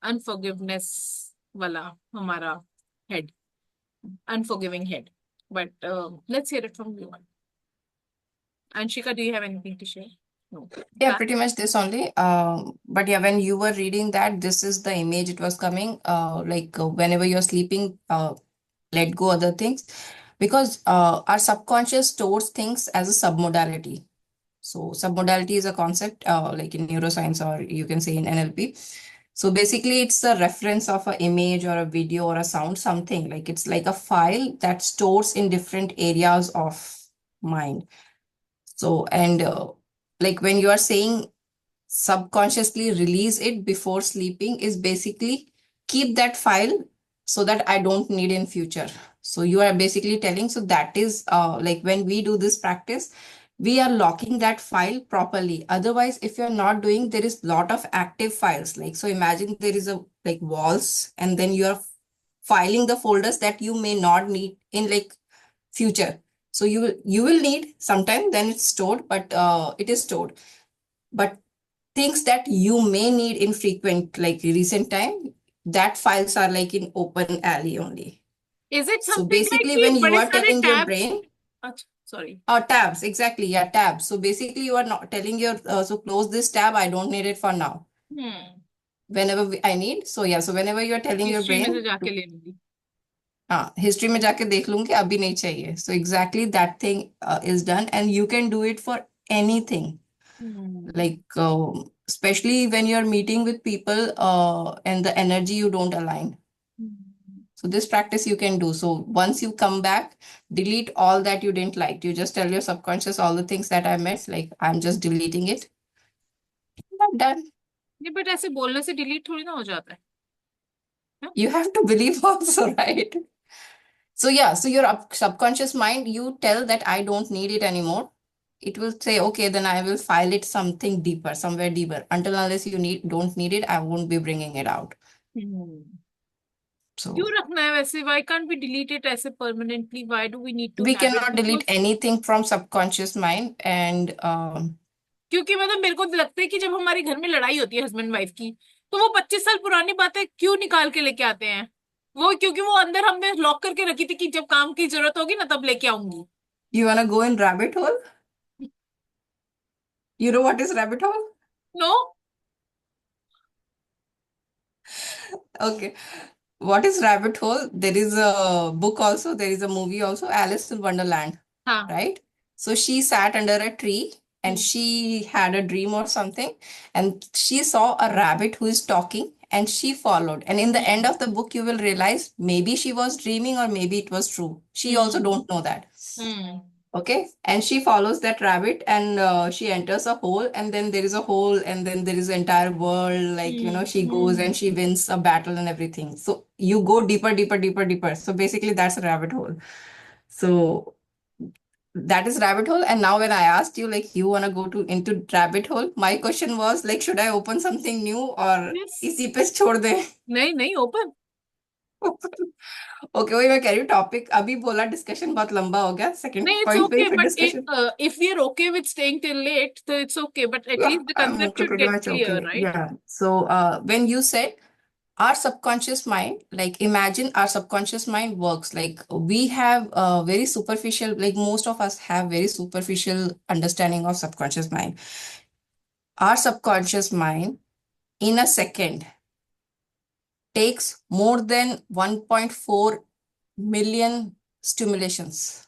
unforgiveness wala hamara head, unforgiving head. But let's hear it from you. Anshika, do you have anything to share? No. Yeah, pretty much this only. But yeah, when you were reading that, this is the image it was coming. Whenever you're sleeping, let go other things, because our subconscious stores things as a submodality. So submodality is a concept, like in neuroscience, or you can say in NLP. So basically, it's a reference of an image or a video or a sound, something like it's like a file that stores in different areas of mind. So, and like when you are saying subconsciously release it before sleeping, is basically keep that file so that I don't need in future. So you are basically telling, so that is like when we do this practice, we are locking that file properly. Otherwise, if you're not doing, there is lot of active files. Like, so imagine there is a like walls, and then you are filing the folders that you may not need in like future. So you will need sometime, then it's stored, but it is stored. But things that you may need in frequent, like recent time, that files are like in open alley only. Is it So something like basically, कि when you बड़े are सारे telling your tabs? brain, अच्छा, sorry. tabs, exactly, yeah, tabs. So basically, you are not telling your, so close this tab, I don't need it for now. Whenever I need, so yeah, so whenever you are telling your history में से brain, जाके ले लूंगी. हाँ, history में जाके देख लूंगी, अभी नहीं चाहिए. So exactly that thing is done, and you can do it for anything. Like especially when you're meeting with people and the energy you don't align. So this practice you can do. So once you come back, delete all that you didn't like. You just tell your subconscious all the things that I missed, like I'm just deleting it. I'm done. नहीं, but ऐसे बोलने से delete थोड़ी ना हो जाता है. You have to believe also, right? So yeah, so your subconscious mind, you tell that I don't need it anymore. It will say, okay, then I will file it something deeper, somewhere deeper. Until unless you don't need it, I won't be bringing it out. So क्यों रखना है वैसे? Why can't we delete it ऐसे permanently? Why do we need to we have it? cannot delete Because anything from subconscious mind, and क्योंकि मतलब मेरे को तो लगता है कि जब हमारे घर में लड़ाई होती है हस्बैंड वाइफ की, तो वो 25 साल पुरानी बातें क्यों निकाल के लेके आते हैं? वो क्योंकि वो अंदर हमने लॉक करके रखी थी कि जब काम की जरूरत होगी ना तब लेके आऊंगी. you wanna go in rabbit hole? You know what is rabbit hole? No. Okay. What is rabbit hole? There is a book also, there is a movie also, Alice in Wonderland, हाँ. right? So she sat under a tree and she had a dream or something, and she saw a rabbit who is talking, and she followed. And in the end of the book, you will realize maybe she was dreaming or maybe it was true. She also don't know that. Okay, and she follows that rabbit, and she enters a hole, and then there is a hole, and then there is an entire world, like she goes and she wins a battle and everything. So you go deeper, deeper, deeper, deeper. So basically that's a rabbit hole. So that is rabbit hole. And now when I asked you, like, you want to go to into rabbit hole, my question was like, should I open something new or Yes. इसी पे छोड़ दे? नहीं नहीं, open. Okay, वही मैं कह रही हूँ, टॉपिक अभी बोला, डिस्कशन बहुत लंबा हो गया, सेकंड नहीं, it's पॉइंट पे ही okay, फिर but discussion. if we are okay with staying till late, so it's okay. But at Yeah, least the I'm concept okay, should pretty get much clear, okay. right? Yeah. So when you said our subconscious mind, like imagine our subconscious mind works like we have a very superficial, like most of us have very superficial understanding of subconscious mind. Our subconscious mind in a second takes more than 1.4 million stimulations.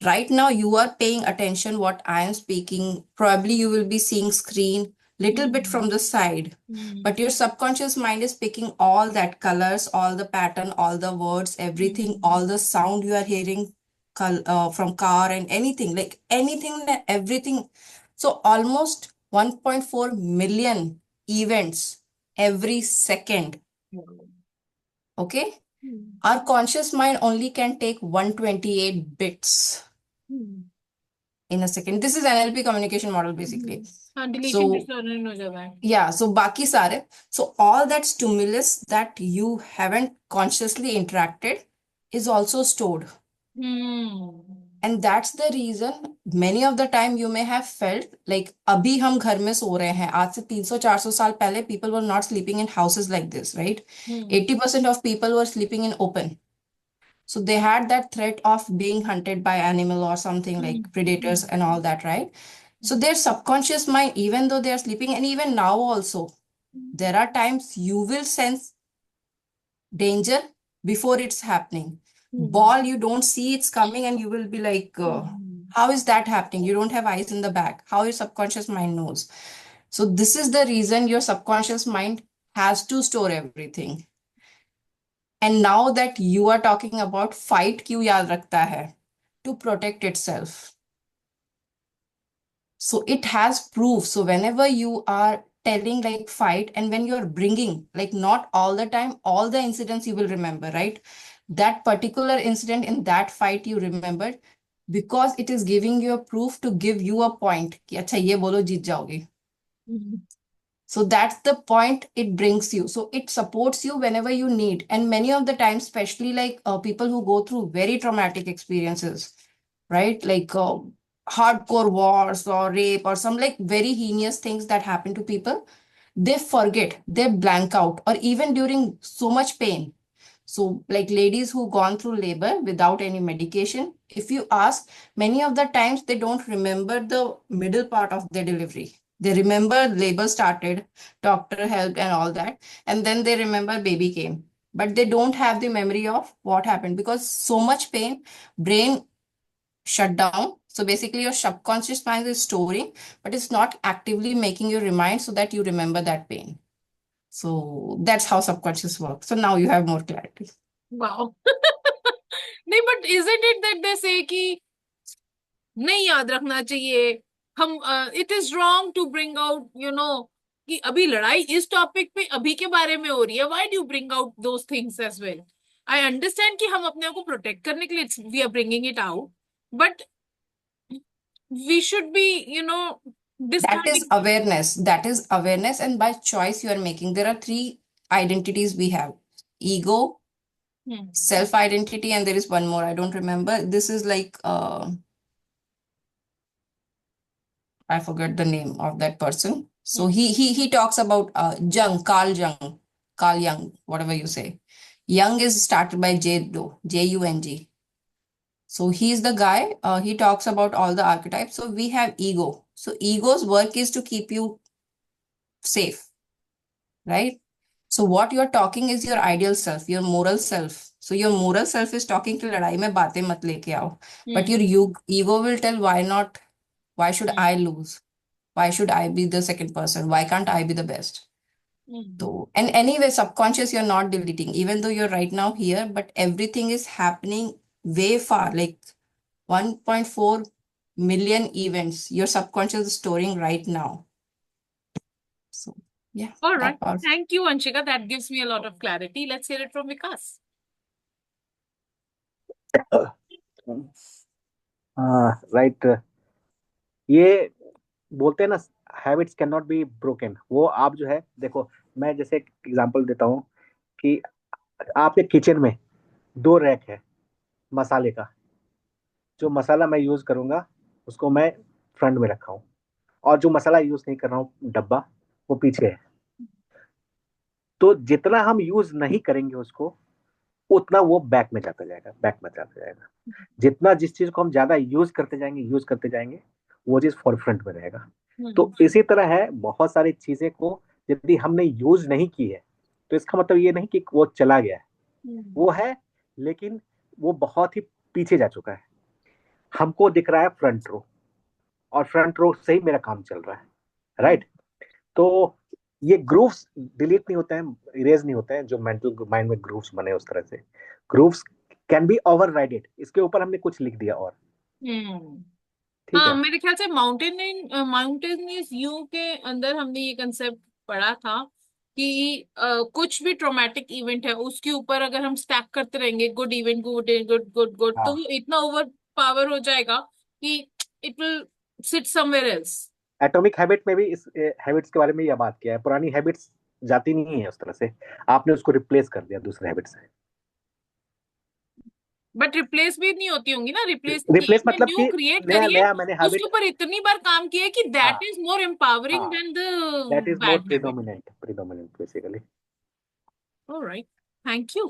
Right now you are paying attention what I am speaking. Probably you will be seeing screen little bit from the side, but your subconscious mind is picking all that colors, all the pattern, all the words, everything, all the sound you are hearing from car and anything, like anything, everything. So almost 1.4 million events every second. Okay. Our conscious mind only can take 128 bits in a second. This is NLP communication model basically. हाँ, deletion So discernment हो जाता है. yeah, so बाकी सारे, so all that stimulus that you haven't consciously interacted is also stored. And that's the reason many of the time you may have felt like अभी हम घर में सो रहे हैं, आज से 300-400 साल पहले people were not sleeping in houses like this, right? 80% of people were sleeping in open. So they had that threat of being hunted by animal or something like predators and all that, right? So their subconscious mind, even though they are sleeping, and even now also, there are times you will sense danger before it's happening. Ball, you don't see it's coming, and you will be like, how is that happening? You don't have eyes in the back. How your subconscious mind knows? So this is the reason your subconscious mind has to store everything. And now that you are talking about fight क्यों याद रखता है? To protect itself. So it has proof. So whenever you are telling like fight, and when you're bringing, like not all the time, all the incidents you will remember, right? That particular incident in that fight you remembered because it is giving you a proof to give you a point. कि अच्छा ये बोलो जीत जाओगे. Mhm. So that's the point it brings you. So it supports you whenever you need. And many of the times, especially like people who go through very traumatic experiences, right? Like hardcore wars or rape or some like very heinous things that happen to people, they forget, they blank out, or even during so much pain. So, like ladies who gone through labor without any medication, if you ask, many of the times they don't remember the middle part of their delivery. They remember labor started, doctor helped, and all that, and then they remember baby came. But they don't have the memory of what happened because so much pain, brain shut down. So basically, your subconscious mind is storing, but it's not actively making you remind so that you remember that pain. So that's how subconscious works. So now you have more clarity. Wow. नहीं, but isn't it that they say कि नहीं याद रखना चाहिए, हम it is wrong to bring out कि अभी लड़ाई इस टॉपिक पे अभी के बारे में हो रही है, why do bring out those things as well? I understand कि हम अपने आप को प्रोटेक्ट करने के लिए we are bringing it out, but we should be That is discarding. awareness. That is awareness. And by choice, you are making. There are three identities we have: ego, Hmm. self identity, and there is one more. I don't remember. This is like, I forget the name of that person. So he talks about Carl Jung, whatever you say. Jung is started by J though, Jung. So he's the guy. He talks about all the archetypes. So we have ego. So ego's work is to keep you safe, right? So what you're talking is your ideal self, your moral self. So your moral self is talking to लड़ाई में बातें मत लेके आओ. But your ego will tell why not? Why should I lose? Why should I be the second person? Why can't I be the best? So, and anyway, subconscious, you're not deleting, even though you're right now here, but everything is happening way far, like 1.4 million events your subconscious is storing right now. So, yeah, All right. that part. Thank you, Anshika. That gives me a lot of clarity. Let's hear it from Vikas. Right, ये बोलते हैं ना, habits can not be broken. वो आप जो है, देखो मैं जैसे एक एग्जांपल देता हूँ कि आपके किचन में 2 रैक है मसाले का। जो मसाला मैं यूज करूंगा उसको मैं फ्रंट में रखा हूँ, और जो मसाला यूज नहीं कर रहा हूँ डब्बा, वो पीछे है। तो जितना हम यूज नहीं करेंगे उसको, उतना वो बैक में जाता जाएगा, बैक में जाता जाएगा। जितना जिस चीज को हम ज्यादा यूज करते जाएंगे, वो चीज फॉरफ्रंट में रहेगा। तो इसी तरह है, बहुत सारी चीजें को यदि हमने यूज नहीं की है, तो इसका मतलब ये नहीं कि वो चला गया है, वो है, लेकिन वो बहुत ही पीछे जा चुका है। हमको दिख रहा है फ्रंट रो, और फ्रंट रो से ही मेरा काम चल रहा है, राइट? तो ये ग्रूव्स डिलीट नहीं होते हैं, इरेज नहीं होते हैं, जो मेंटल माइंड में ग्रूव्स बने उस तरह से। ग्रूव्स कैन बी ओवरराइडेड, इसके ऊपर हमने कुछ लिख दिया और ठीक हाँ, है। मेरे ख्याल से माउंटेनियस यू के अंदर हमने ये कंसेप्ट पढ़ा था कि कुछ भी ट्रॉमेटिक इवेंट है उसके ऊपर अगर हम स्टैक करते रहेंगे good event, good good good good, तो हाँ, वो इतना ओवर पावर हो जाएगा कि it will sit somewhere else. Atomic habit में भी इस हैबिट्स के बारे में यह बात किया है। पुरानी हैबिट्स जाती नहीं है उस तरह से, आपने उसको रिप्लेस कर दिया दूसरे हैबिट से। बट रिप्लेस भी नहीं होती होंगी ना, रिप्लेस रिप्लेस में मतलब न्यू कि क्रिएट नया करिए, नया मैंने उसके हैबिट, ऊपर इतनी बार काम किया है कि दैट हाँ इज मोर एम्पावरिंग हाँ, then the that is more bad habit. Predominant basically. Alright, thank you.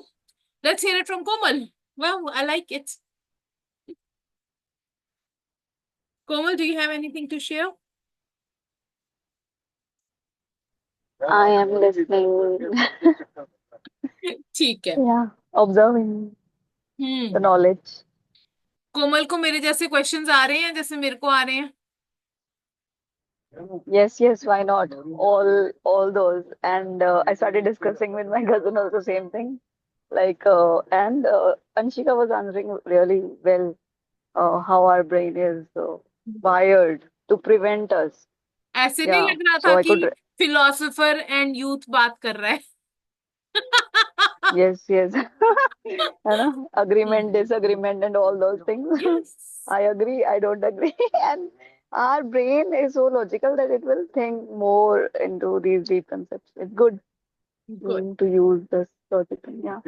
Let's hear it from Komal. Wow, I like it. Komal, do you have anything to share? I am listening. ठीक है। Yeah, observing the knowledge. कोमल को मेरे जैसे questions आ रहे हैं जैसे मेरे को आ रहे हैं? Yes, why not? All those. And I started discussing with my cousin also same thing. Like, and Anshika was answering really well how our brain is wired to prevent us. ऐसे नहीं Yeah. लग रहा So था I could, कि philosopher and youth बात कर रहा है. yes, yes. है ना? Agreement, Hmm. disagreement, and all those things. Yes. I agree, I don't agree. And our brain is so logical that it will think more into these deep concepts. It's good Good. to use this logical. Yeah.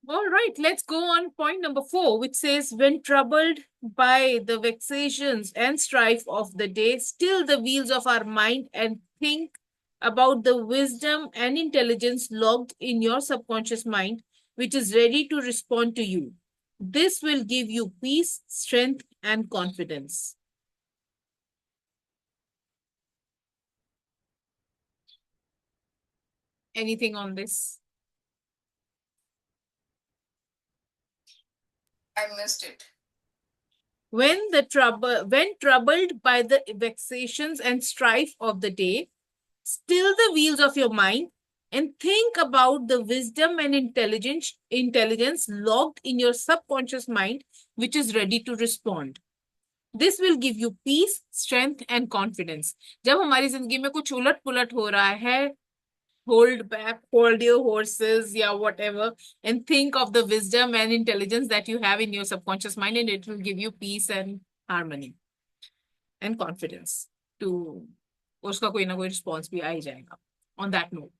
All right, let's go on point number 4, which says, when troubled by the vexations and strife of the day, still the wheels of our mind and think about the wisdom and intelligence logged in your subconscious mind, which is ready to respond to you. This will give you peace, strength, and confidence. Anything on this? I missed it. When troubled by the vexations and strife of the day, still the wheels of your mind and think about the wisdom and intelligence logged in your subconscious mind, which is ready to respond. This will give you peace, strength, and confidence. जब हमारी जिंदगी में कुछ उलट पुलट हो रहा है, hold back, hold your horses, yeah, whatever, and think of the wisdom and intelligence that you have in your subconscious mind, and it will give you peace and harmony and confidence to उसका कोई ना कोई response भी आ ही जाएगा. On that note.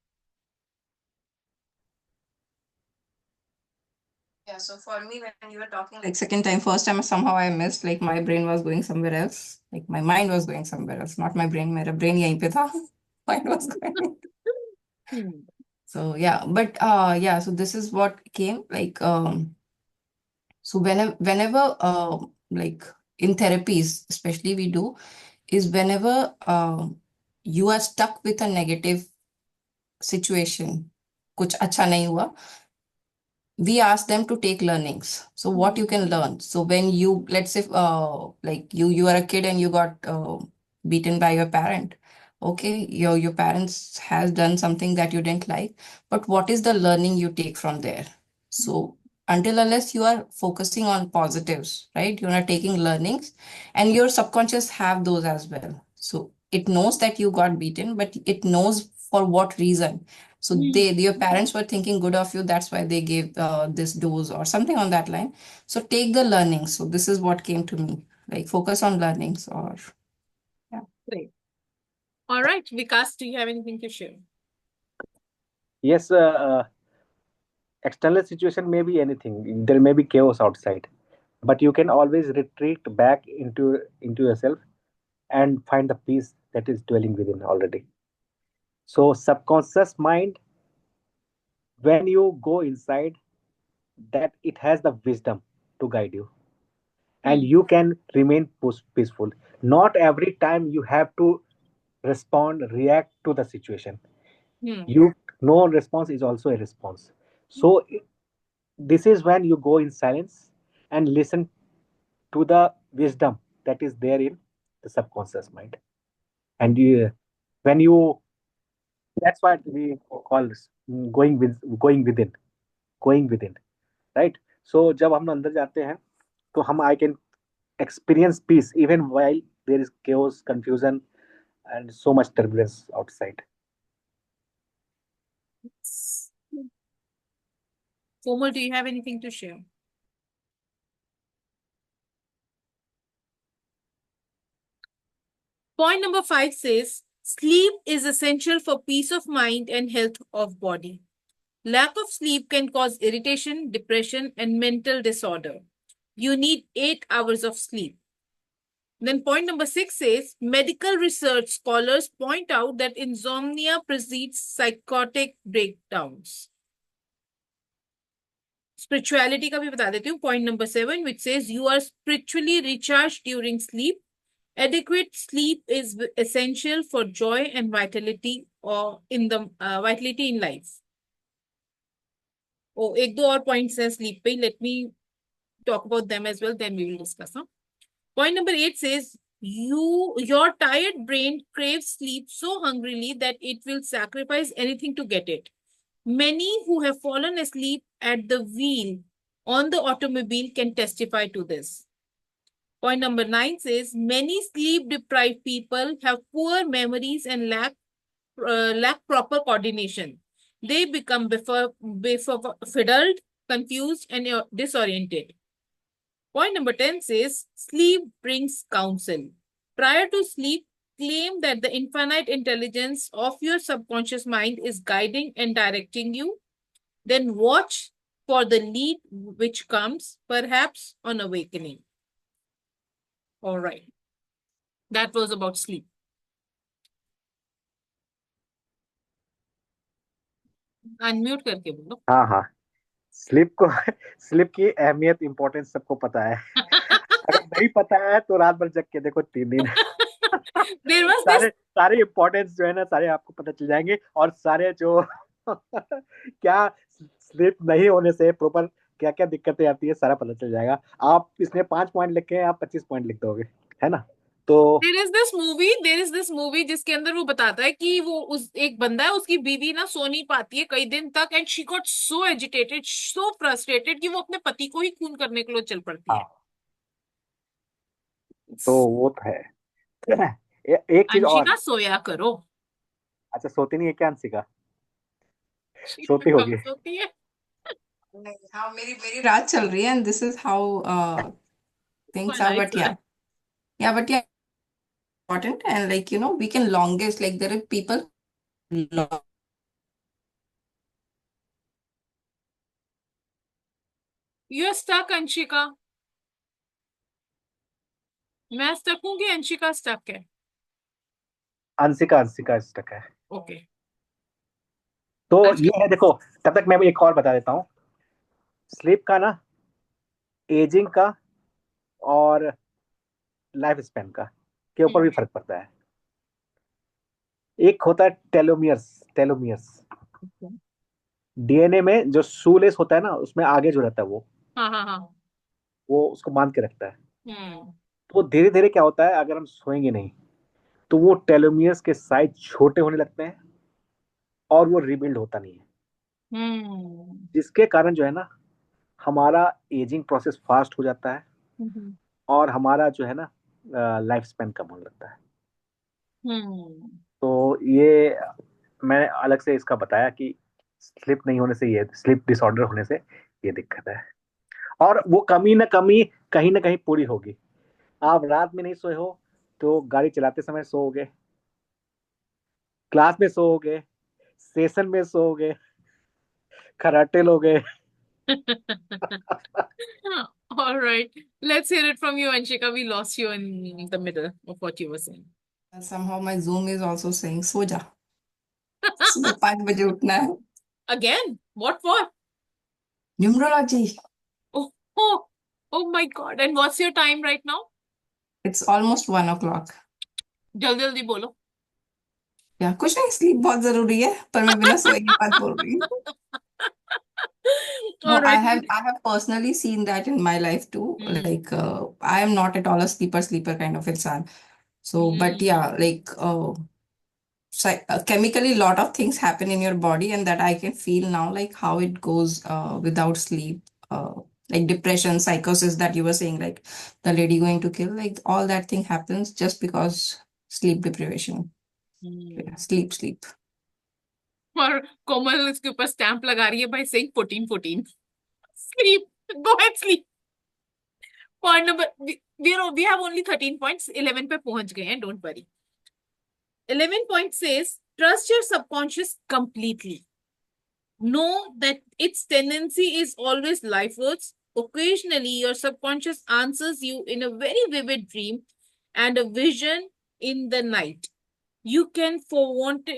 Yeah, so for me, when you were talking like second time, first time somehow I missed, like my brain was going somewhere else. Like my mind was going somewhere else, not my brain. मेरा brain यहीं पे था. Mind was going. So yeah, but yeah, so this is what came like so whenever like in therapies, especially we do, is whenever you are stuck with a negative situation, कुछ अच्छा नहीं हुआ, we ask them to take learnings. So what you can learn. So when you, let's say, like you are a kid and you got beaten by your parent. Okay, your parents has done something that you didn't like, but what is the learning you take from there? So until unless you are focusing on positives, right? You're not taking learnings, and your subconscious have those as well. So it knows that you got beaten, but it knows for what reason. So your parents were thinking good of you. That's why they gave this dose or something on that line. So take the learnings. So this is what came to me. Like focus on learnings or yeah. Great. All right, Vikas, do you have anything to share? Yes, external situation may be anything. There may be chaos outside, but you can always retreat back into yourself and find the peace that is dwelling within already. So subconscious mind, when you go inside, that it has the wisdom to guide you, and you can remain peaceful. Not every time you have to respond, react to the situation. You no response is also a response. So this is when you go in silence and listen to the wisdom that is there in the subconscious mind. And when you, that's what we call this, going within, right? So जब हम अंदर जाते हैं तो हम I can experience peace even while there is chaos, confusion, and so much turbulence outside. Komal, do you have anything to share? Point number 5 says, sleep is essential for peace of mind and health of body. Lack of sleep can cause irritation, depression, and mental disorder. You need 8 hours of sleep. Then point number 6 says, medical research scholars point out that insomnia precedes psychotic breakdowns. Spirituality का भी बता देती हूँ. Point number 7, which says you are spiritually recharged during sleep. Adequate sleep is essential for joy and vitality or in the vitality in life. Oh, एक दो और points हैं sleep पे. Let me talk about them as well. Then we will discuss. Huh? Point number 8 says your tired brain craves sleep so hungrily that it will sacrifice anything to get it. Many who have fallen asleep at the wheel on the automobile can testify to this. Point number 9 says many sleep deprived people have poor memories and lack proper coordination. They become befuddled, confused, and disoriented. Point number 10 says sleep brings counsel. Prior to sleep, claim that the infinite intelligence of your subconscious mind is guiding and directing you. Then watch for the lead which comes, perhaps on awakening. All right. That was about sleep. Unmute करके बोलो. हाँ हाँ, slip की अहमियत importance सबको पता है. अगर नहीं पता है तो रात भर जग के देखो 3 दिन. There was this. सारे इंपॉर्टेंस जो है ना, सारे आपको पता चल जाएंगे. और सारे जो क्या स्लिप नहीं होने से प्रॉपर क्या क्या दिक्कतें आती है, सारा पता चल जाएगा. आप इसमें 5 पॉइंट लिखे हैं, आप 25 पॉइंट लिख दोगे, है ना. तो There is this movie जिसके अंदर वो बताता है कि वो एक बंदा है, उसकी बीवी ना सो नहीं पाती है कई दिन तक, and she got so agitated, so frustrated कि वो अपने पति को ही खून करने के लिए चल पड़ती है. हाँ, तो वो तो है. एक चीज और. अंशिका सोया करो. अच्छा, सोती नहीं है क्या अंशिका? She सोती कम होगी. सोती है. नहीं, हाँ, मेरी मेरी रात चल रही है, and this is how things My are. life But yeah, important. And like, we can longest, like there are people long. You're stuck, Anshika. मैं stuck हूँ कि अंशिका stuck है? अंशिका स्टक है. Okay. तो अंशिका. ये है, देखो, तब तक मैं भी एक और बता देता हूँ. स्लीप का ना, एजिंग का और लाइफ स्पैन का के ऊपर भी फर्क पड़ता है. एक होता है टेलोमियर्स. डीएनए में जो शूलेस होता है ना, उसमें आगे जो रहता है हाँ हाँ हाँ. वो उसको बांध के रखता है. हम्म. तो धीरे धीरे क्या होता है, अगर हम सोएंगे नहीं तो वो टेलोमियर्स के साइज छोटे होने लगते हैं और वो रिबिल्ड होता नहीं है. जिसके कारण जो है ना, हमारा एजिंग प्रोसेस फास्ट हो जाता है और हमारा जो है ना लाइफ स्पैन कम होने लगता है. तो ये मैंने अलग से इसका बताया कि स्लिप नहीं होने से, ये स्लिप डिसऑर्डर होने से ये दिक्कत है. और वो कमी कहीं ना कहीं पूरी होगी. आप रात में नहीं सोए हो तो गाड़ी चलाते समय सोओगे, क्लास में सोओगे, सेशन में सोओगे, खराटे लोगे. All right. Let's hear it from you, Anshika. We lost you in the middle of what you were saying. Somehow my Zoom is also saying, सो जा, सुबह 5 बजे उठना है. Again? What for? Numerology. Oh, oh my God. And what's your time right now? It's almost 1 o'clock. जल्दी जल्दी बोलो. या कुछ नहीं, स्लीप बहुत जरूरी है, पर मैं बिना सोए की बात बोल रही हूँ. No, All right. I have personally seen that in my life too. Like, I am not at all a sleeper kind of insan. So, but yeah, like, chemically, lot of things happen in your body, and that I can feel now, like how it goes without sleep. Like depression, psychosis that you were saying, like the lady going to kill, like all that thing happens just because sleep deprivation. Yeah, sleep. और कोमल इसके ऊपर stamp लगा रही है by saying 14. Sleep. Go ahead, sleep. Point number, we have only 13 points. 11 पे पहुंच गए हैं. Don't worry. 11 point says, trust your subconscious completely. Know that its tendency is always lifewards. Occasionally, your subconscious answers you in a very vivid dream and a vision in the night. You can be forewarned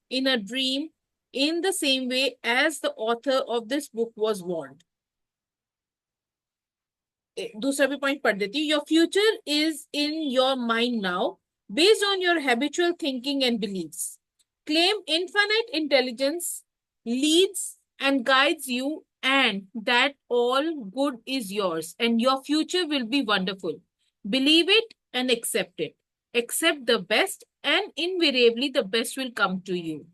in a dream in the same way as the author of this book was warned. दूसरा भी point पढ़ देती हूँ. Your future is in your mind now, based on your habitual thinking and beliefs. Claim infinite intelligence leads and guides you, and that all good is yours, and your future will be wonderful. Believe it and accept it. Accept the best, and invariably the best will come to you.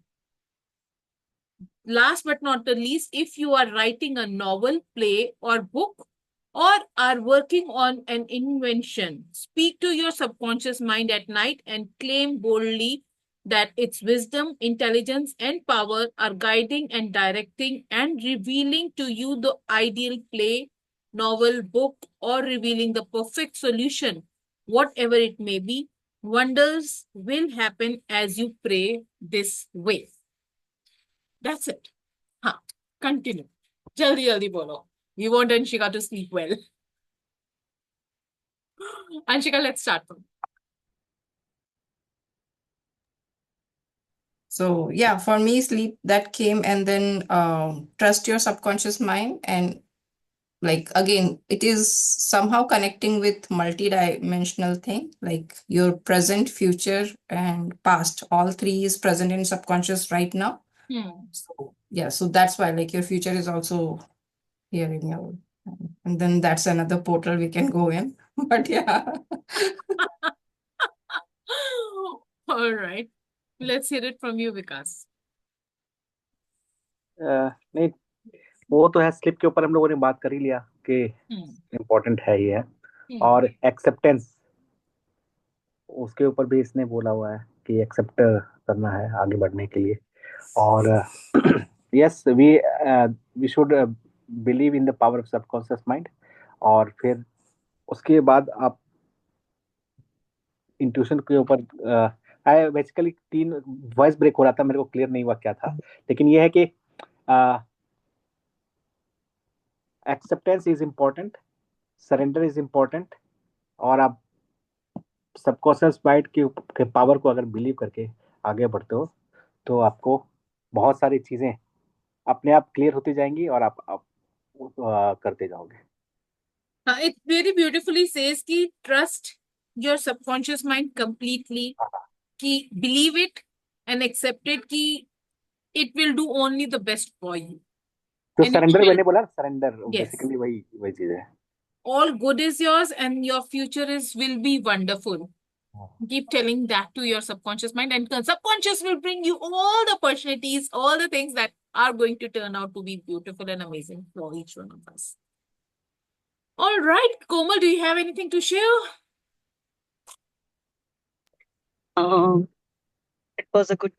Last but not the least, if you are writing a novel, play, or book, or are working on an invention, speak to your subconscious mind at night and claim boldly that its wisdom, intelligence, and power are guiding and directing and revealing to you the ideal play, novel, book, or revealing the perfect solution, whatever it may be. Wonders will happen as you pray this way. That's it. हाँ, continue. जल्दी जल्दी बोलो. We want Anshika to sleep well. Anshika, let's start from. So yeah, for me, sleep that came, and then trust your subconscious mind. And like again, it is somehow connecting with multi-dimensional thing, like your present, future, and past. All three is present in subconscious right now. So yeah, so that's why like your future is also here in your, and then that's another portal we can go in. But yeah. All right. Let's hear it from you, Vikas. नहीं, वो तो है, slip के ऊपर हम लोगों ने बात कर ही लिया कि इम्पोर्टेंट है ये है। और एक्सेप्टेंस, उसके ऊपर भी इसने बोला हुआ है कि एक्सेप्ट करना है आगे बढ़ने के लिए। और yes, we should believe in the power of subconscious mind. और फिर उसके बाद आप इंट्यूशन के ऊपर, आई बेसिकली 3 वॉइस ब्रेक हो रहा था, मेरे को क्लियर नहीं हुआ क्या था, लेकिन ये है कि acceptance is important, surrender is important, और आप सबकॉन्शियस माइंड के पावर को अगर बिलीव करके आगे बढ़ते हो तो आपको बहुत सारी चीजें अपने आप क्लियर होती जाएंगी और आप करते जाओगे। It very beautifully says कि trust your subconscious mind completely, कि believe it and accept it, कि it will do only the best for you. तो And it सरेंडर will- मैंने बोला, सरेंडर Yes. बेसिकली वही चीज है। all good is yours and your future will be wonderful. Keep telling that to your subconscious mind, and subconscious will bring you all the opportunities, all the things that are going to turn out to be beautiful and amazing for each one of us. All right, Komal, do you have anything to share? It was a good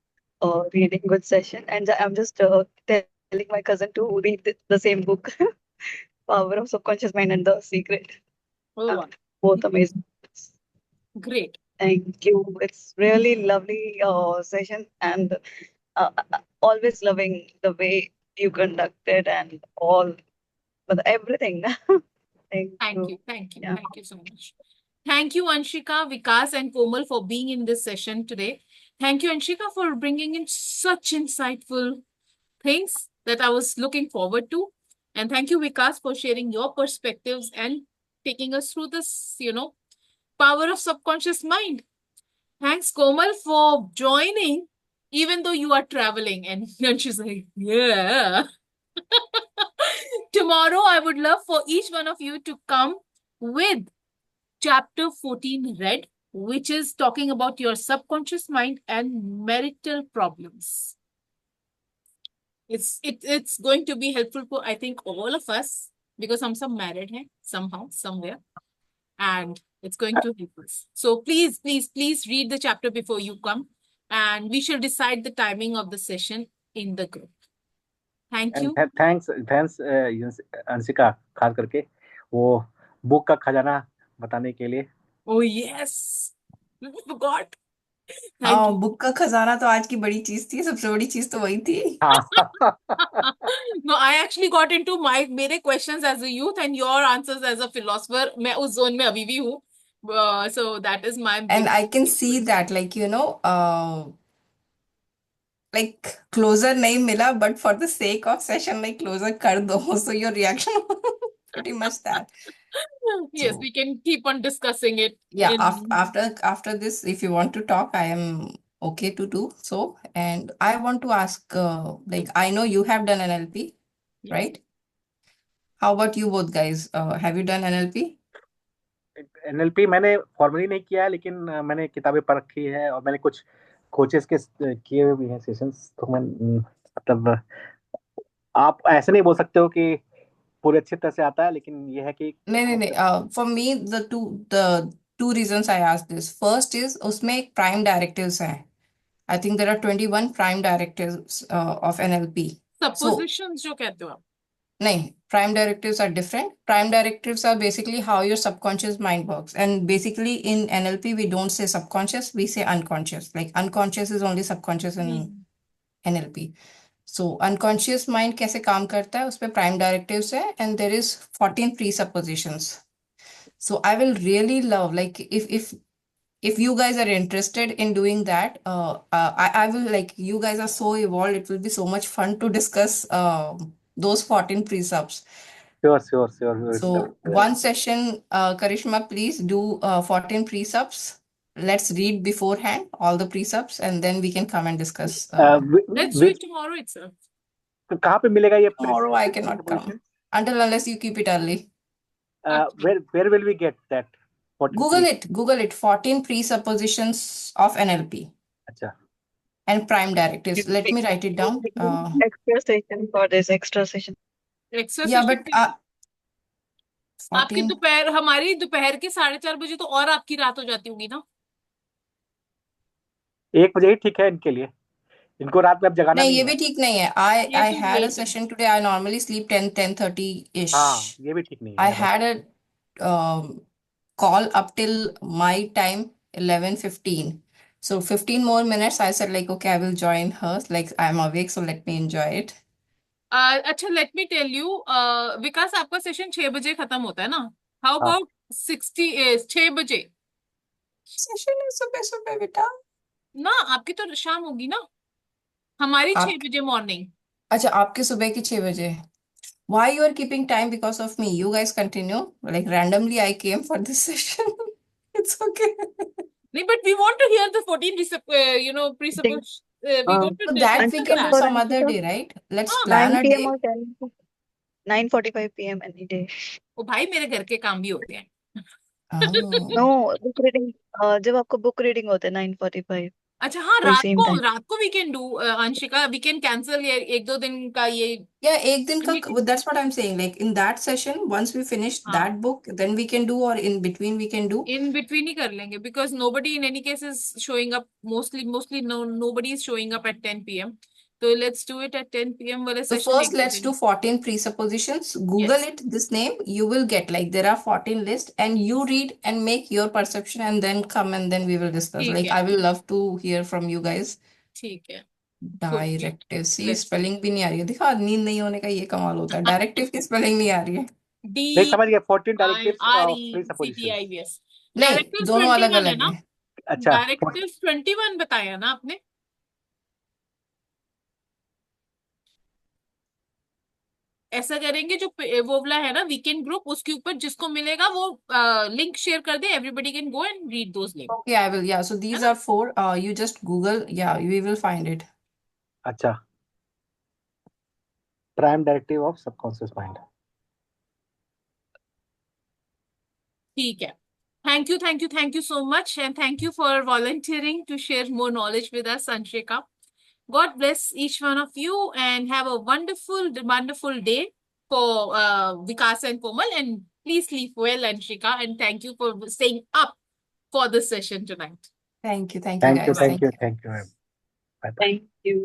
reading, good session, and I'm just telling my cousin to read the same book, Power of Subconscious Mind and The Secret. Oh, wow. Both amazing. Great. Thank you. It's really lovely session, and always loving the way you conducted and all, but everything. Thank you. Yeah. Thank you so much. Thank you, Anshika, Vikas, and Komal for being in this session today. Thank you, Anshika, for bringing in such insightful things that I was looking forward to. And thank you, Vikas, for sharing your perspectives and taking us through this, power of subconscious mind. Thanks, Komal, for joining, even though you are traveling. And she's like, yeah. Tomorrow, I would love for each one of you to come with chapter 14 read, which is talking about your subconscious mind and marital problems. It's going to be helpful for, I think, all of us, because हम सब married हैं somehow, somewhere, and it's going to help us. So please read the chapter before you come, and we shall decide the timing of the session in the group. Thank you. Thanks Anshika, खास करके वो book का खजाना बताने के लिए। Oh yes, we forgot. Thank हाँ, you. Book का खजाना तो आज की बड़ी चीज थी, सबसे बड़ी चीज तो वही थी। No, I actually got into मेरे questions as a youth and your answers as a philosopher. मैं उस zone में अभी भी हूँ. So that is my And big I can see that, like, like closer नहीं मिला, but for the sake of session, like closer कर दो. So your reaction pretty much that. Yes, So we can keep on discussing it. yeah, in- after this, if you want to talk, I am okay to do so. And I want to ask, like, I know you have done NLP, Yes. right? How about you both guys? Have you done NLP? NLP मैंने formally नहीं किया है, लेकिन मैंने किताबें पढ़ रखी है और मैंने कुछ कोचेस के किए हुए भी हैं सेशंस। तो मैं मतलब आप ऐसे नहीं बोल सकते हो कि पूरे अच्छी तरह से आता है, लेकिन ये है कि नहीं for me the two reasons I asked this. First is उसमें एक prime directives हैं. I think there are 21 prime directives of NLP. So Suppositions जो कहते हो आप. नहीं, prime directives are different. Prime directives are basically how your subconscious mind works. And basically in NLP, we don't say subconscious, we say unconscious. Like unconscious is only subconscious in NLP. So unconscious mind कैसे काम करता है, उस पे prime directives है, and there is 14 presuppositions. So I will really love, like, if you guys are interested in doing that, I will, like, you guys are so evolved, it will be so much fun to discuss those 14 precepts. sure. So one session, Karishma, please do 14 precepts. Let's read beforehand all the precepts, and then we can come and discuss. Let's do it tomorrow itself. तो कहाँ पे मिलेगा ये Tomorrow I cannot come until unless you keep it early. Where will we get that? Google it. 14 presuppositions of NLP. अच्छा. And prime directives. Let me write it down. Extra session for this extra session. Extra Yeah, session but आपकी 14. दोपहर, हमारी दोपहर के 4:30 बजे तो और आपकी रात हो जाती होगी ना. 1 बजे ही ठीक है इनके लिए. इनको रात में अब जगाना नहीं, नहीं ये है. भी ठीक नहीं है. ये I तो had a late है. session today. I normally sleep 10:30 ish. हाँ, ये भी ठीक नहीं I है. had a call up till my time 11:15. So 15 more minutes. I said like, okay, I will join her. Like I'm awake, so let me enjoy it. अच्छा, let me tell you, विकास आपका session 6 बजे खत्म होता है ना. How हाँ. About 6 बजे Session is सुबह बेटा. ना, आपकी तो शाम होगी ना. हमारी 6 आप बजे मॉर्निंग. अच्छा, आपके सुबह की 6 बजे. Why you are keeping time because of me? You guys continue. Like randomly, I came for this session. It's okay. नहीं, but we want to hear the 14 presuppose. We want to So that we discuss can do that. some other day, right? Let's हाँ, plan 9 a p.m. day. or 10, 9:45 p.m. any day. ओ भाई, मेरे घर के काम भी होते हैं. Oh. No, book reading. जब आपको book reading होते हैं 9:45. अच्छा हाँ, वही same time. रात को we can do. Anshika, we can cancel ये 1-2 दिन का ये. Yeah, एक दिन का. meeting. That's what I'm saying. Like in that session, once we finish हाँ, that book, then we can do, or in between we can do. in between ही कर लेंगे, because nobody in any case is showing up. Mostly nobody is showing up at 10 p.m. So let's do it at 10 p.m. वाले So session first, एक let's दिन. do 14 presuppositions. Google Yes, it, this name, you will get, like, there are 14 lists, and you read and make your perception, and then come and then we will discuss. ठीक Like, है, I will love to hear from you guys. ठीक है. Okay, directive. C let's spelling भी नहीं आ रही है. देखा, नींद नहीं होने का ये कमाल होता है. डायरेक्टिव की स्पेलिंग नहीं आ रही है. नहीं समझ गया. 14 directives of presuppositions. DIRECTIVS. नहीं, डायरेक्टिव दोनों अलग 21 है अलग ना. है. अच्छा. डायरेक्टिव 21 बताया ना आपने. ऐसा करेंगे, जो वो वाला है ना वीकेंड ग्रुप, उसके ऊपर जिसको मिलेगा वो लिंक शेयर कर दे. Everybody can go and read those link. Okay, I will. Yeah, so these are 4. You just Google. Yeah, we will find it. अच्छा. Prime directive of subconscious mind. ठीक है. Thank you so much, and thank you for volunteering to share more knowledge with us, Anshika. God bless each one of you, and have a wonderful day for Vikas and Komal, and please sleep well, Anshika, and thank you for staying up for this session tonight. Thank you. Thank you, Guys. thank you, thank you. Bye bye. Thank you.